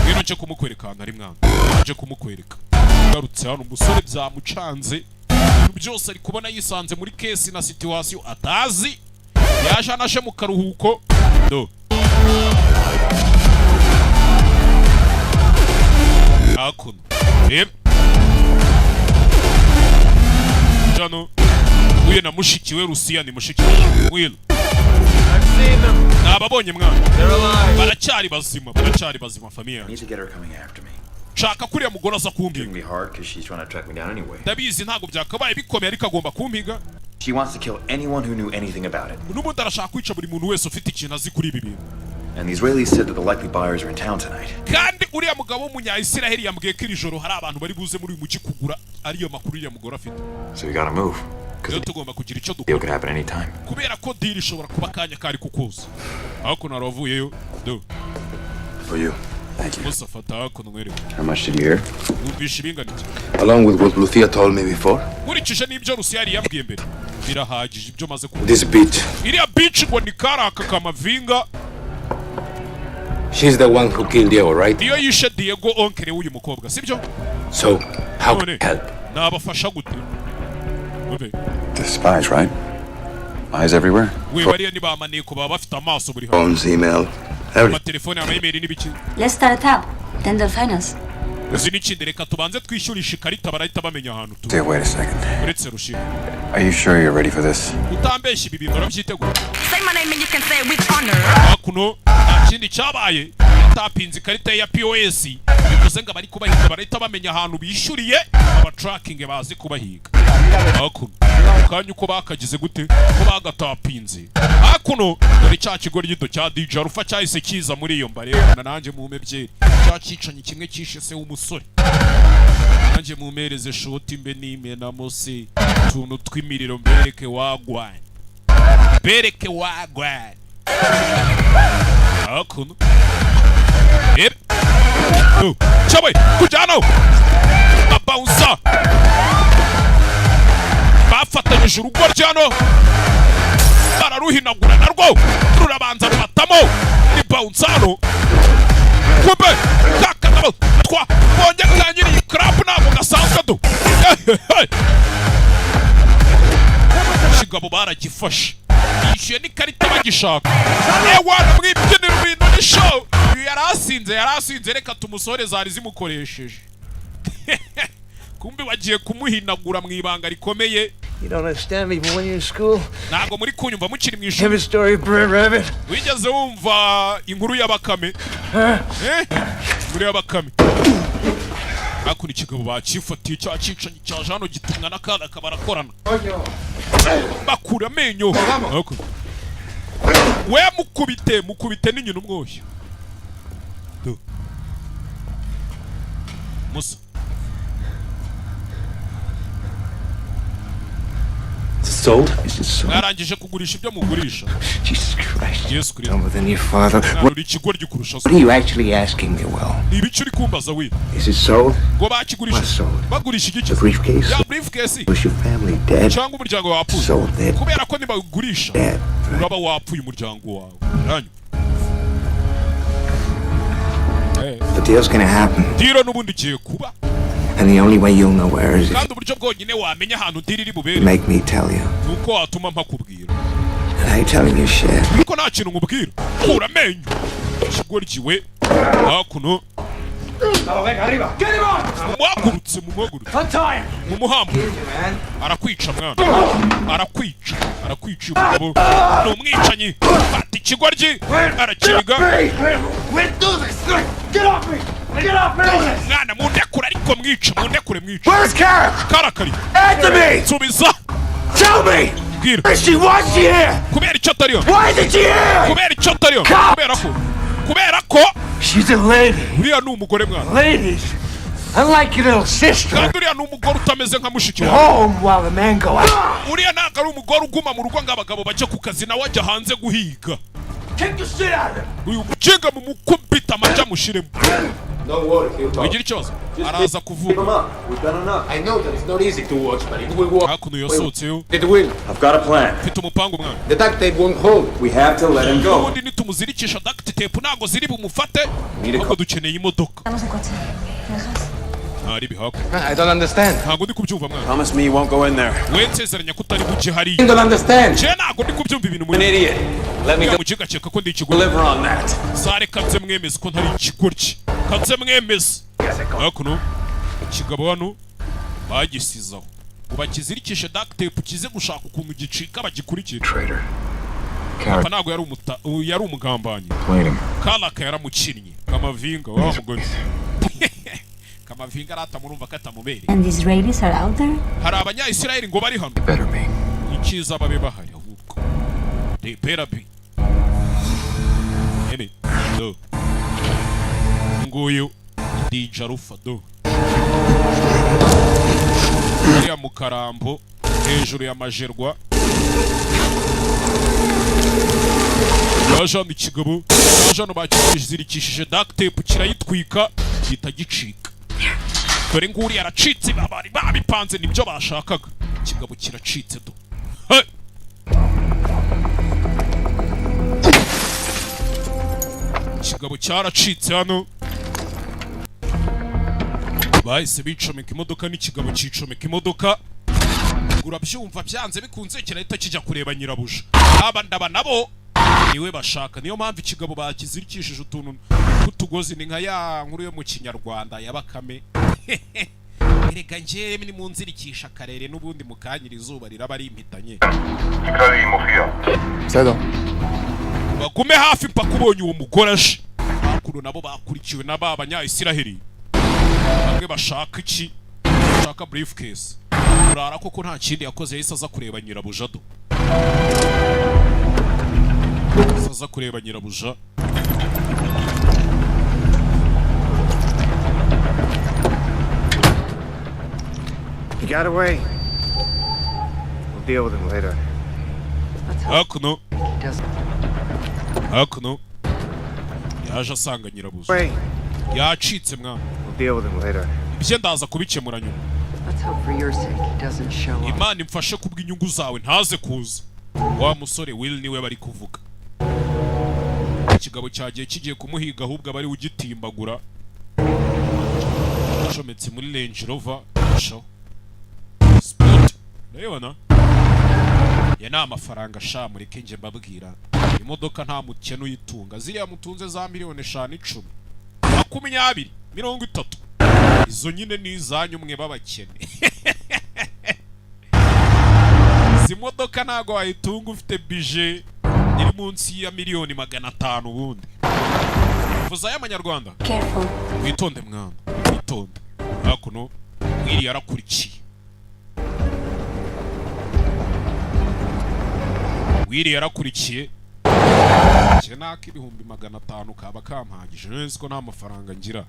ngino nje kumukwereka ari mwana nje kumukwereka yagarutse hano umusore byamucanze byose ari kubona yisanze muri case na situation atazi yaje anashe mu karuhuko do akuno Jano uye na mushiki we Rusiya ni mushiki Will nababonye mwana baracyari bazima familia shaka kuriya mugore aza kumpiga ndabizi ntago byakabaye bikomeye ariko agomba kumpiga. She wants to kill anyone who knew anything about it. N'ubundi arashaka kwica buri muntu wese ufite ikintu azi kuri ibi bintu. And the Israelis said that the likely buyers are in town tonight. Kandi uriya mugabo w'umunya-Isiraheli yambwiye ko iri joro hari abantu bari buze muri uyu mujyi kugura ariyo makuru uriya mugore afite. So we gotta move. Because tugomba kugira icyo dukora. It could happen anytime. Kubera ko deal ishobora kuba kanya kari kukuza. Ako naravuyeyo do. For you. Thank you. How much did you hear? Along with what Lucia told me before. This bitch. She's the one who killed Diego, right? So, how can I help? The spies, right? Eyes everywhere? Phones, email. Let's start a tab, then they'll find us. Say, wait a second. Are you sure you're ready for this? Say my name and you can say it with honor. Tapinze ikarita ya POS bivuze ngo bari kubahiga barahita bamenya ahantu bishuriye aba tracking bazi kubahiga. Hakuno kanya uko bakagize gute ko bagatapinze hakuno dore cya kigori gito cya DJ Rufa cyahise kiza muri iyo mbare na nanje mume bye cyacicanye kimwe kishe se w'umusore nanje mumereze shoti mbe nime na Mose tuntu twimiriro mbereke wagwa hakuno Chaboy, kujano Abaunsa Bafatanyije urugo ryano kuruhinagura narwo rurabanza rubatamo ni bounsano kumbe kakagabo twa bonye kanyiri iyi crap ntabwo gasanzwe do kigabo baragifashe yishyuye n'ikarita bagishaka ewana mwibyinira ibintu ni show yarasinze reka tumusore zari zimukoresheje kumbe bagiye kumuhinagura mu ibanga rikomeye. You don't understand me, but when you're in school, ntago muri kunyumva mukiri mu ishuri. Have a story, Brad Rabbit. Wigeze wumva inkuru y'abakame? Inkuru y'abakame. Akuri kigabo bakifatiye cya cicanye cya jano gitumwa nakana kabarakorana. Bakura amenyo. We mukubite n'inyuna umwoshya. Musa. Sold? Is it sold? Narangije kugurisha ibyo mugurisha. Jesus Christ. Yes, Christ. Dumber than your father. What are you actually asking me, Will? Ibicuri kumbaza we. Is it sold? Go bakigurisha. Bagurisha iki? The briefcase? Ya briefcase. Was your family dead? Cyangwa umuryango wapfuye. Sold dead. Kubera ko nibagurisha. Dead. Uraba wapfuye umuryango wawe. Ranyu. The deal's gonna happen. Diro nubundi kiye kuba. And the only way you'll know where is kandi uburyo bwonyine wamenya ahantu diriri bubere. Make me tell you. Nuko watuma mpakubwira. And I ain't telling you shit. Nuko nta kintu nkubwira. Kura amenyo. Kigori kiwe. Hakuno. Venga, arriba. Get him on! Mumwagurutse. Mumuhamba. Arakwica mwana. Arakwica umugabo. Ni umwicanyi. Fata ikigoryi. Arakiriga. Get off me! Get off me! Mwana mundekure ariko mwica. Where's Kara? Karakari. Answer me! Subiza. Tell me! Bwira. Is she what's she here? Kubera icyo atariyo. Why isn't she here? Kubera icyo atariyo. Kubera ko. She's a lady. Uriya ni umugore mwana. Ladies. Unlike your little sister. Kandi uriya ni umugore utameze nka mushiki wawe. Home while the men go out. Uriya ntabwo ari umugore uguma mu rugo ng'abagabo bajya ku kazi nawe ajya hanze guhiga. Take the shit out of him. Uyu mukinga mu mukubita amajya mushiremo. Don't worry, he'll talk. Wigira ikibazo. Araza kuvuga. We've done enough. I know that it's not easy to watch, but it will work. Hakuno yasohotseyo. It will. I've got a plan. Mfite umupango mwana. The duct tape won't hold. We have to let him go. Ubundi nitumuzirikisha duct tape ntabwo ziri bumufate. Ahubwo dukeneye imodoka. I don't understand. Ntabwo ndi kubyumva mwana. Promise me you won't go in there. We nsezeranya ko utari buke hari. I don't understand. Je ntabwo ndi kubyumva ibintu An idiot. Let me go. Mugigakeka ko ndi ikigoryi. Deliver on that. Sare kanze mwemeze ko ntari ikigoryi. Kanze mwemeze. Hakuno ikigabo hano bagisizaho. Ubakizirikishe duct tape kize gushaka ukuntu gicika bagikurikira. Traitor. Papa ntabwo yari umugambanyi. Kalaka yaramukinnye. Kamavinga wa mugore. Kamavinga arata murumva katamubere. And the Israelis are out there? Hari abanya-Israeli ngo bari hano. Better be. Ikiza babe bahari ahubwo. They better be. Eme. Do. Nguyu. DJ Rufa do. Ya mukarambo hejuru ya majerwa. Yaje mu kigabo. Yaje no bakizirikishije duct tape kirayitwika gita gicika. Dore nguri yaracitse babari babipanze nibyo bashakaga. Kigabo kiracitse do. Hey! Kigabo cyaracitse hano. Bahise bicomeka imodoka n'ikigabo cicomeka imodoka. Urabyumva byanze bikunze kirahita kijya kureba nyirabuja. Aba ndaba nabo niwe bashaka. Niyo mpamvu ikigabo bakizirikishije utuntu kutugozi ni nka ya nkuru yo mu Kinyarwanda ya Bakame. Erega njyewe ni munzirikisha akarere n'ubundi mukanyira izuba riraba rimpitanye. Bagume hafi mpaka ubonye uwo mugore aje. Bakuru nabo bakurikiwe n'aba banya-Isiraheli. Bamwe bashaka iki? Bashaka briefcase. Urara koko nta kindi yakoze yahise aza kureba nyirabuja do. Aza kureba nyirabuja. He got away. We'll deal with him later. Hakuno. Hakuno. Yaje asanga nyirabuja. Yacitse mwana. We'll deal with him later. Ibyo ndaza kubikemura nyuma. Let's hope for your sake he doesn't show up. Imana imfashe kubw'inyungu zawe ntaze kuza. wa musore Will niwe bari kuvuga. Ikigabo cyagiye kigiye kumuhiga ahubwo abari ugitimbagura. Shometse muri Range Rover show. Sport. Urabona? Ya na amafaranga sha mureke nje mbabwira. Imodoka nta mukene uyitunga. Ziriya mutunze za miliyoni 5-10. 20, 30. Izo nyine ni izanyu mwe babakene. Izi modoka ntago wayitunga ufite budget iri munsi ya miliyoni 500 ubundi. Vuza y'amanyarwanda. Witonde mwana. Witonde. Hakuno Will yarakurikiye. Will yarakurikiye. Je naka ibihumbi 500 kaba kampagije. Nzi ko nta mafaranga ngira.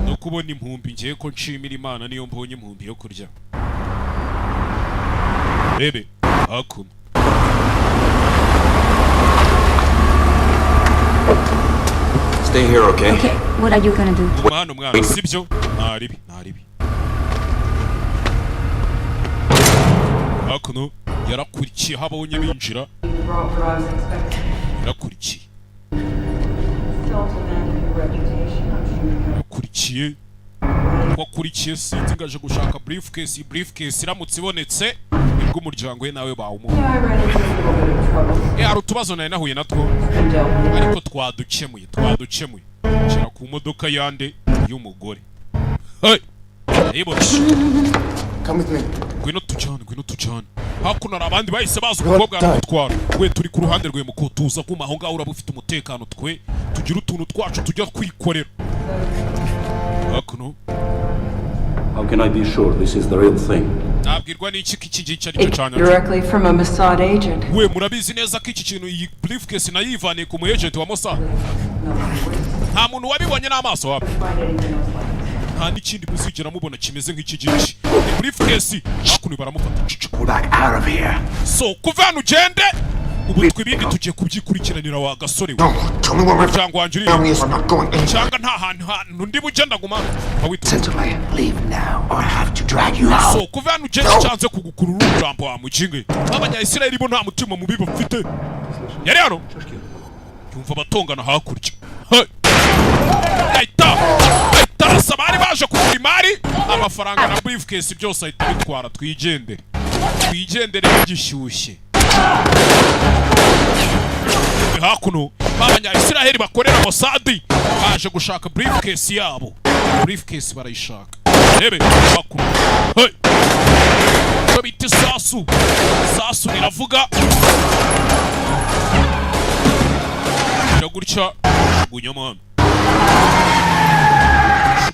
No kubona impumbi ngiye ko nshimira Imana niyo mbonye impumbi yo kurya. Bebe, hakuno. Stay here, okay? Okay, what are you gonna do? Mwana sibyo? Naribi. Hakuno yarakurikiye habonye binjira. Yarakurikiye. Yakurikiye. Wakurikiye sinzi ngaje gushaka briefcase iramutse ibonetse nibwo umuryango we nawe bawumuha. Hari utubazo nawe nahuye natwo ariko twadukemuye. Nshira ku modoka yande y'umugore. Hey! Come with me. Gwino tujane. Hakuno abandi bahise baza umukobwa aramutwara. We turi ku ruhande rwe mu kutuza kuma aho ngaho urabufite umutekano twe tugira utuntu twacu tujya kwikorera. Hakuno. How can I be sure this is the real thing? Nabwirwa n'iki kiki gice ari cyane. Directly from a Mossad agent. We murabizi neza ko iki kintu iyi briefcase nayivaniye ku mu agent wa Mossad. Nta muntu wabibonye n'amaso wapi. Nta n'ikindi muzigera mubona kimeze nk'iki gice. Ni briefcase hakuno baramufata. Go back out of here. So kuva hano ugende ubu twibindi tugiye kubyikurikiranira wa gasore we. Tell me where Cyangwa wanjye I'm not going anywhere. cyangwa nta hantu ndi bugenda nguma. Sensibly, leave now or I have to drag you out. So kuva hano ugende cyanze kugukurura urujambo wa mukinge. Abanyayisirayeli bo nta mutima mubi bafite. Yari hano. Yumva batongana hakurya. Hey! Tarasa bari baje kugura imari amafaranga na briefcase byose ahita bitwara twigendere igishyushye. Hakuno abanyayisiraheli bakorera Mossad baje gushaka briefcase yabo. Briefcase barayishaka. Rebe hakuno. Hey! Kabite sasu iravuga. Iragurya gunyamano.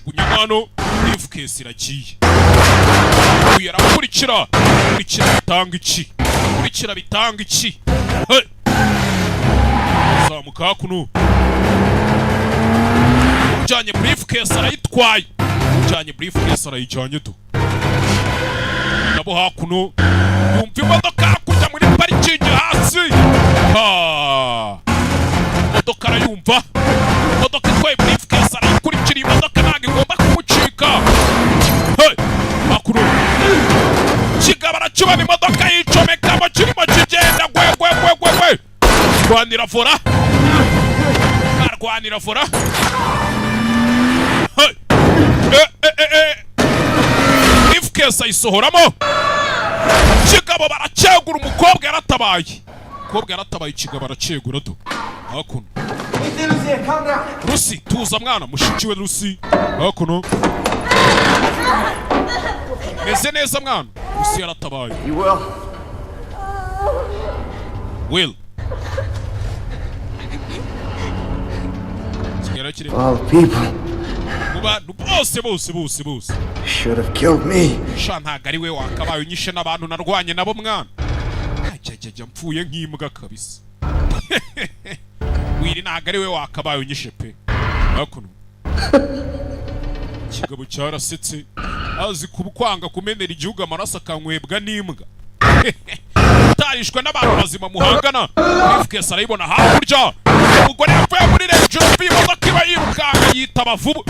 Gunyamano briefcase iragiye. Yarakurikira bitanga iki. Hey! Zamuka kuno. Ujanye briefcase arayitwaye. Arayijanye tu. Nabo hakuno yumva imodoka kujya muri parikingi hasi. Imodoka arayumva. Imodoka itwaye briefcase arayikurikira imodoka ntabwo igomba kumucika. Hey! Hakuno. Kigabara kibona imodoka yicomekamo kirimo kigenda gwe. Arwanira fora. Hey! Briefcase ayisohoramo. Kigabo baracegura umukobwa yaratabaye. Kigabo aracegura do. Hakuno. Rusi tuza mwana mushikiwe Rusi. Hakuno. Meze neza mwana. Rusi yaratabaye. You will. Will. All people. Bose. Should have killed me. Ntago ari we wakabaye unyishe n'abantu narwanye nabo mwana. Ajya mpfuye nk'imbwa kabisa. Wiri ntago ari we wakabaye unyishe pe. Hakuno. Kigabo cyarasetse azi kubukwanga kumenera igihugu amaraso akanywebwa n'imbwa. Tarishwe n'abantu bazima muhangana. Briefcase arayibona hakurya. Umugore yapfuye muri Range Rover imodoka iba yirukanga yitaba vuba.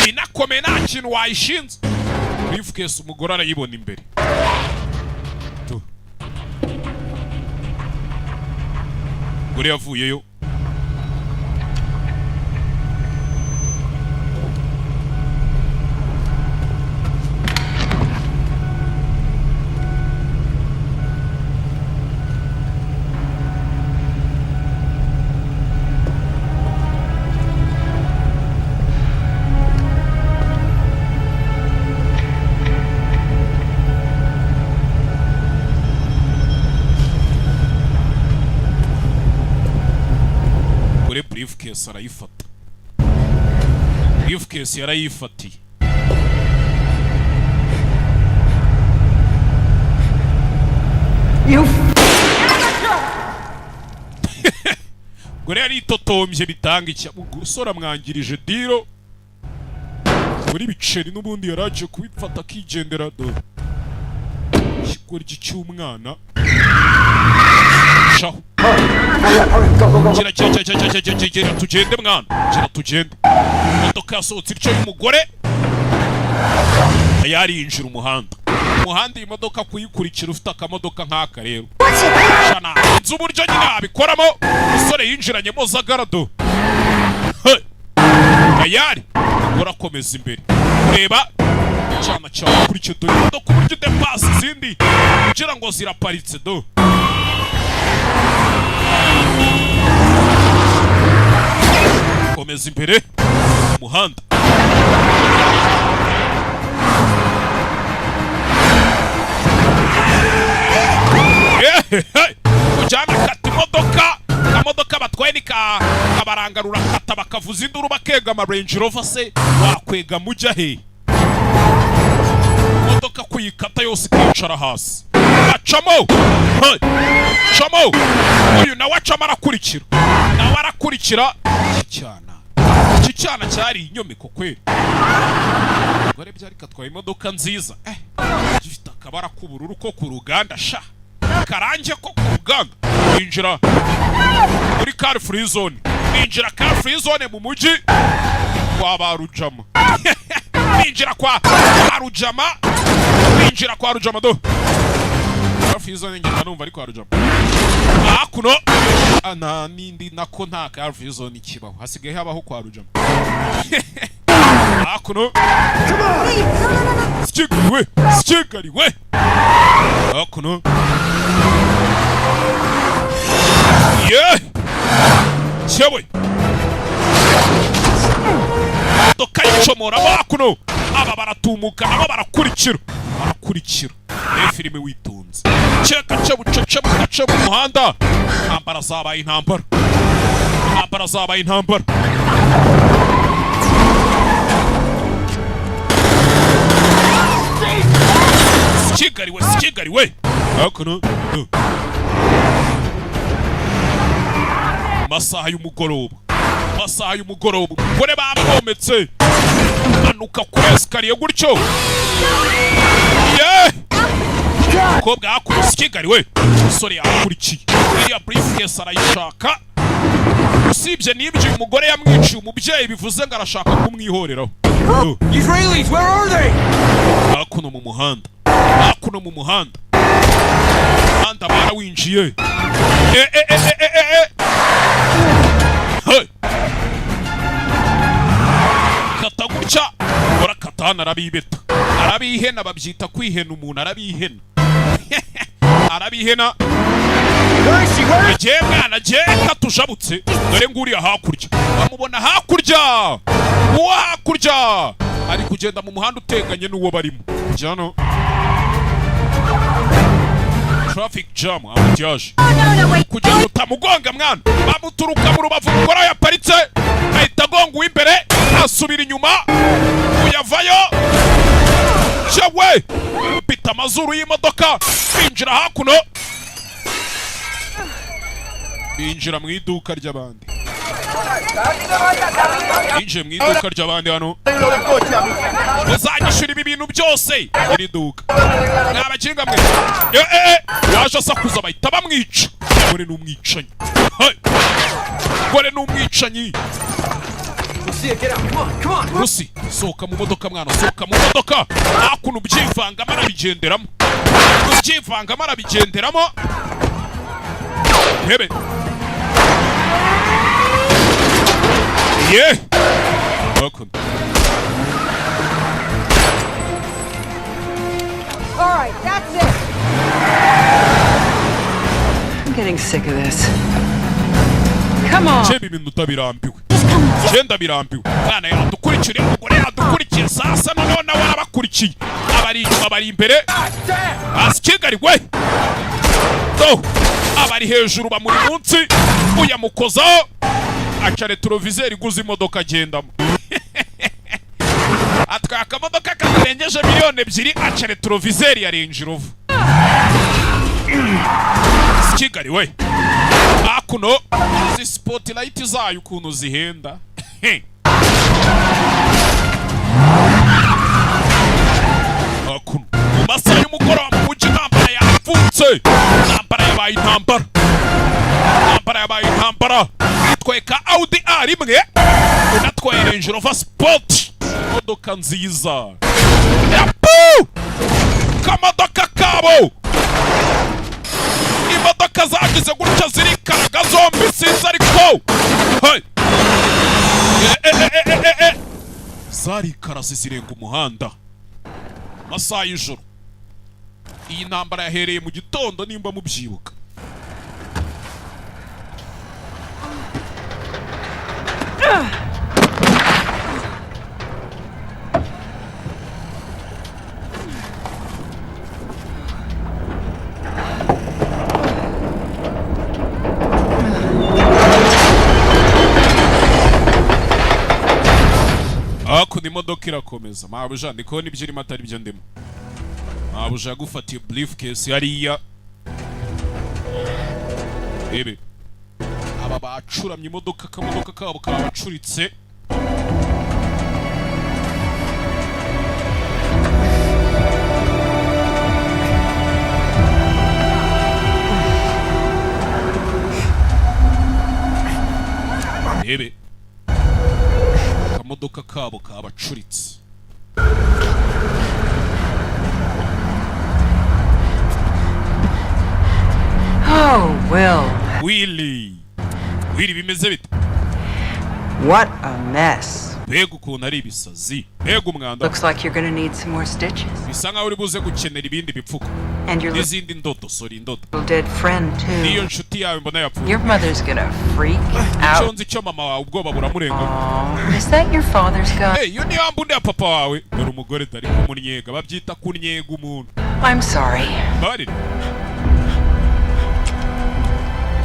Inakomeye nta kintu wayishinze. Briefcase umugore arayibona imbere. gore yavuyeyo. Briefcase arayifata. Briefcase yarayifatiye. Gore yari itotombye bitanga iki gusora mwangirije diro muri biceri n'ubundi yaraje kubifata kigendera do kigoryi cy'umwana shaho kira tugende mwana kira tugende imodoka yasohotse icyo y'umugore yari yinjira umuhanda iyi modoka kuyikurikira ufite akamodoka nk'aka rero shana nzi uburyo nyine abikoramo umusore yinjiranyemo zagarado yari urakomeza imbere ureba cyana cyawe kuri cyo do imodoka uburyo udepasa izindi kugira ngo ziraparitse do komeza imbere umuhanda ujyana kata imodoka batwaye ni kabarangarura kata bakavuza induru bakegama Range Rover se wakwegama ujya he imodoka kuyikata yose ikicara hasi acamo uyu nawe acamo arakurikira iki cyana cyari inyomeko kweli gore byari katwaye imodoka nziza gifite akabara k'ubururu ko ku ruganda sha karange ko ku ruganda winjira muri car free zone mu mujyi kwa barujama winjira kwa rujama do car free zone ngenda numva ari kwa rujama kuno nindi nako nta car free zone kibaho hasigaye habaho kwa rujama kuno stigariwe kuno cyewe imodoka yicomora kuno aba baratumuka nabo barakurikira filime witonze ceka bucece mu muhanda intambara zabaye intambara sikigariwe hakuno masaha y'umugoroba umugore bamwometse anuka kuri esikariye gutyo umukobwa hakuno sikigariwe umusore yakurikiye iriya briefcase arayishaka usibye n'ibyo uyu mugore yamwiciye umubyeyi bivuze ngo arashaka kumwihoreraho Israelis, where are they? hakuno mu muhanda barawinjiye kata gutya urakatana arabibeta arabihena babyita kwihena umuntu arabihena agiye mwana agiye katujabutse dore nguriya hakurya bamubona hakurya ari kugenda mu muhanda uteganye n'uwo barimo jano traffic jam amutyaje kugira ngo utamugonga mwana bamuturuka mu rubavu umugore yaparitse ahita agonga uw'imbere asubira inyuma uyavayo cyewe bita amazuru y'imodoka binjira hakuno binjira mu iduka ry'abandi hano bazanyishura ibi bintu byose iri duka n'abakinga mwe yaje asakuza bahita bamwica gore n'umwicanyi Rusi sohoka mu modoka mwana hakuno ubyivangamo arabigenderamo hebe Yeah. Welcome. All right, that's it. I'm getting sick of this. Come on. Chebi minuta birambiwe. Genda birambiwe. Kana yadukurikira umugore yadukurikiye sasa none nawe arabakurikiye. Abari inyuma bari imbere. Askigari we. So, abari hejuru bamuri munsi uyamukozaho aca retroviseur guza imodoka agendamo. Atwaka imodoka karengeje miliyoni 2 aca retroviseur ya Range Rover. Kigali we akuno izi spotlight zayo ukuntu zihenda. Akuno masa y'umugoroba mu mujyi intambara yapfutse. Intambara yabaye intambara. Tweka Audi A1 unatwaye Range Rover Sport. Imodoka nziza. Yapu! Kamodoka kabo. Imodoka zagize gutya zirikaraga zombi sinzi ariko. Hey! Zarikara zirenga umuhanda. Masaha y'ijoro. Iyi ntambara yahereye mu gitondo nimba mubyibuka. Akuno imodoka irakomeza. Mabuja ndiko nibyo irimo atari byo ndimo. Mabuja yagufatiye briefcase hariya. Ebe aba bacuramye imodoka kamodoka kabo kabacuritse. Ebe kamodoka kabo kabacuritse. Oh, Will. Willy bimeze bite? What a mess. Bega ukuntu ari ibisazi. Bega umwanda. Looks like you're gonna need some more stitches. Bisa nkaho uri buze gukenera ibindi bipfuko. And your n'izindi ndoto, sorry ndoto. dead friend too. Niyo nshuti yawe mbona yapfuye. Your mother's gonna freak Icyo out. nzi cyo mama wawe ubwoba buramurenga. Is that your father's gun? Hey, yo ni ambunde ya papa wawe. Dore umugore tari kumunyega, babyita kunyega umuntu. I'm sorry. Bari.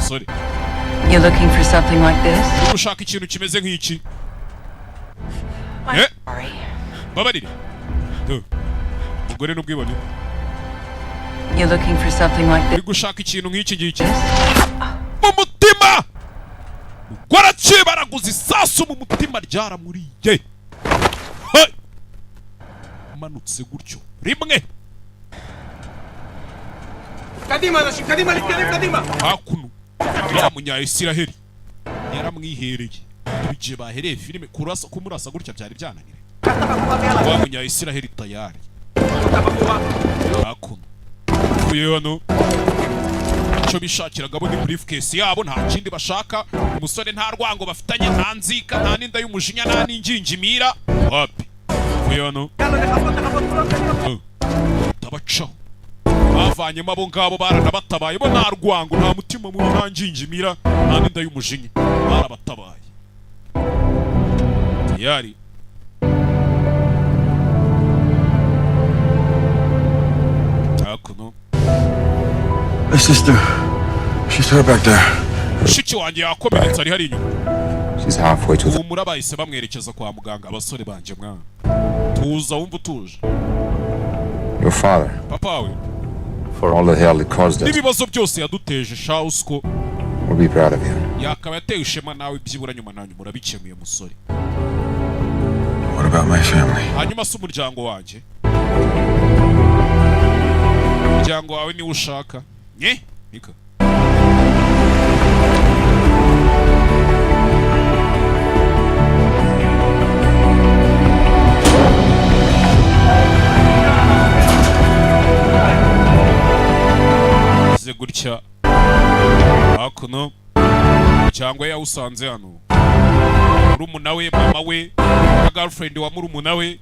Sorry. You're looking for something like this? Ushaka ikintu kimeze nk'iki. I'm sorry. Babarire. Umugore n'ubwibone. You're looking for something like this? Ushaka ikintu nk'iki ngiki. Mu mutima. Gwaraciye baraguza isasu mu mutima ryaramuriye. Hey. Manutse gutyo. Rimwe. Kadima kadima. Hakuno. Ya munya Isiraheli. Yaramwihereye. Tuje bahereye filime kurasa kumurasa gutya byari byananire. Wa munya Isiraheli tayari. Hakuno. Uyu hano. Cyo bishakiraga bo ni briefcase yabo nta kindi bashaka. Umusore nta rwango bafitanye nta nzika nta ninda y'umujinya nta n'injinjimira. Wapi. Uyu hano. Tabacaho. Bavanyemo abo ngabo baranabatabaye bo nta rwango nta mutima mubi nta njinjimira nta ninda y'umujinya barabatabaye. Yari Akuno. My sister. She's hurt back there. Shiki wanjye yakomeretse ari hari inyuma. She's halfway to the... Umura bahise bamwerekeza kwa muganga abasore banje mwana. Tuza wumva utuje. Your father. Papa we. For all the hell it caused us. Nibibazo byose yaduteje shausko. We'll be proud of you. Yakaba yatewe ishema nawe byibura nyuma nanyu murabikemuye musore. What about my family? Hanyuma se umuryango wanjye. Umuryango wawe ni ushaka. Nye? Nika. Ze gutya. Hakuno. Cyangwa yawusanze hano. murumuna we, mama we, na girlfriend wa murumuna we.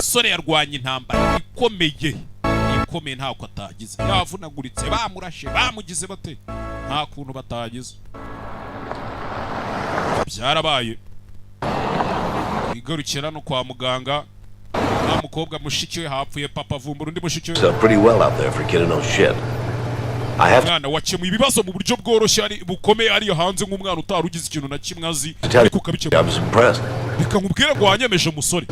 Sore yarwanye intambara ikomeye ntako atagize, yavunaguritse, bamurashe, bamugize bate, nta kuntu batagize. Byarabaye igarukira no kwa muganga, nta mukobwa mushiki we hapfuye papa vumbura undi mushiki we. Mwana wakemuye ibibazo mu buryo bworoshye ari bukomeye ari hanze nk'umwana utarugize ikintu na kimwe azi, ariko ukabikemura. Reka nkubwire ngo wanyemeje musore.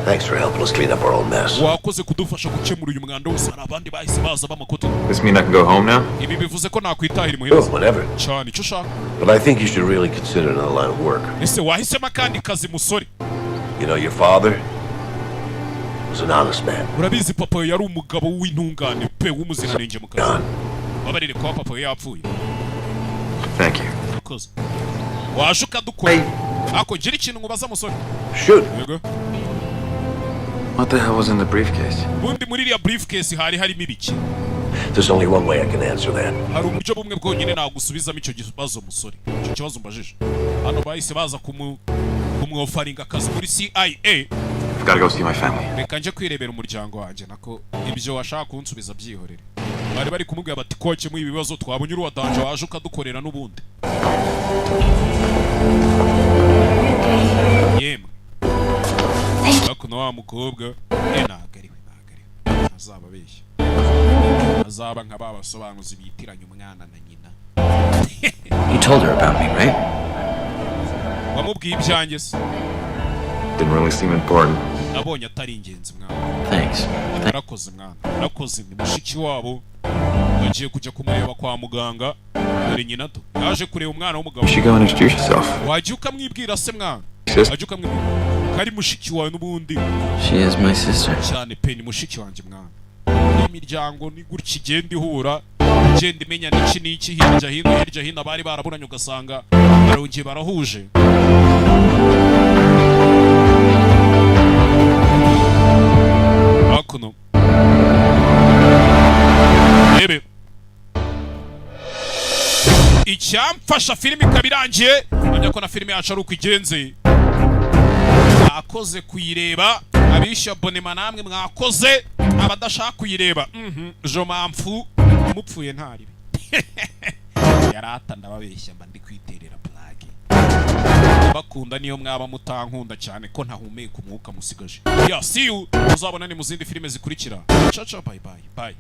Thanks for helping us clean up our own mess. Wakoze kudufasha gukemura uyu mwanda wose, hari abandi bahise baza b'amakoto. This mean I can go home now? Ibi bivuze ko nakwitahira imuhira. Whatever. Cyane icyo ushaka. But I think you should really consider another line of work. Ese wahisemo akandi kazi musore. You know, your father was an honest man. Urabizi papa yari umugabo w'intungane pe w'umuziranenge mu kazi. Wabarire kwa papa yapfuye. Thank you. Because washuka dukora. Ako gira ikintu ngubaza musore. Should. Yego. What the hell was in the briefcase? Bundi muri iriya briefcase hari harimo ibiki? There's only one way I can answer that. Hari uburyo bumwe bwonyine nagusubizamo icyo kibazo musore. Icyo kibazo mbajije. Hano bahise baza kumwofaringa akazi muri CIA. I've got to go see my family. Reka nje kwirebera umuryango wanjye nako ibyo washaka kunsubiza byihorere. Bari bari kumubwira bati koke mu ibibazo twabonye uruwa danje waje ukadukorera n'ubundi. Yemwe. Bakuno wa mukobwa nagariwe azaba beshya, azaba nka babasobanuzi bitiranya umwana na nyina. You told her about me, right? Wamubwiye ibyanjye se? Didn't really seem important. Nabonye atari ingenzi mwana. Thanks. Urakoze mwana, urakoze. Ni mushiki wabo wagiye kujya kumureba kwa muganga, dore nyina to yaje kureba umwana w'umugabo. You should go and introduce yourself. Wagiye ukamwibwira se mwana? Wagiye ukamwibwira kari mushiki wawe n'ubundi. She is my sister. Cyane pe ni mushiki wanjye mwana. Imiryango ni gutya igenda ihura, igenda imenya n'iki hirya hino abari baraburanye ugasanga barongeye barahuje. Bakuno ebe icyamfasha filime ikaba irangiye, namya ko na filime yacu ari uko igenze. Mwakoze kuyireba, abisha abonema namwe mwakoze, abadashaka kuyireba jo mpamvu mupfuye ntari yarata ndababeshya mba ndi kwiterera plage. Bakunda niyo mwaba mutankunda cyane ko ntahumeka umwuka musigaje. See you, uzabona ni mu zindi filime zikurikira. Ciao bye bye.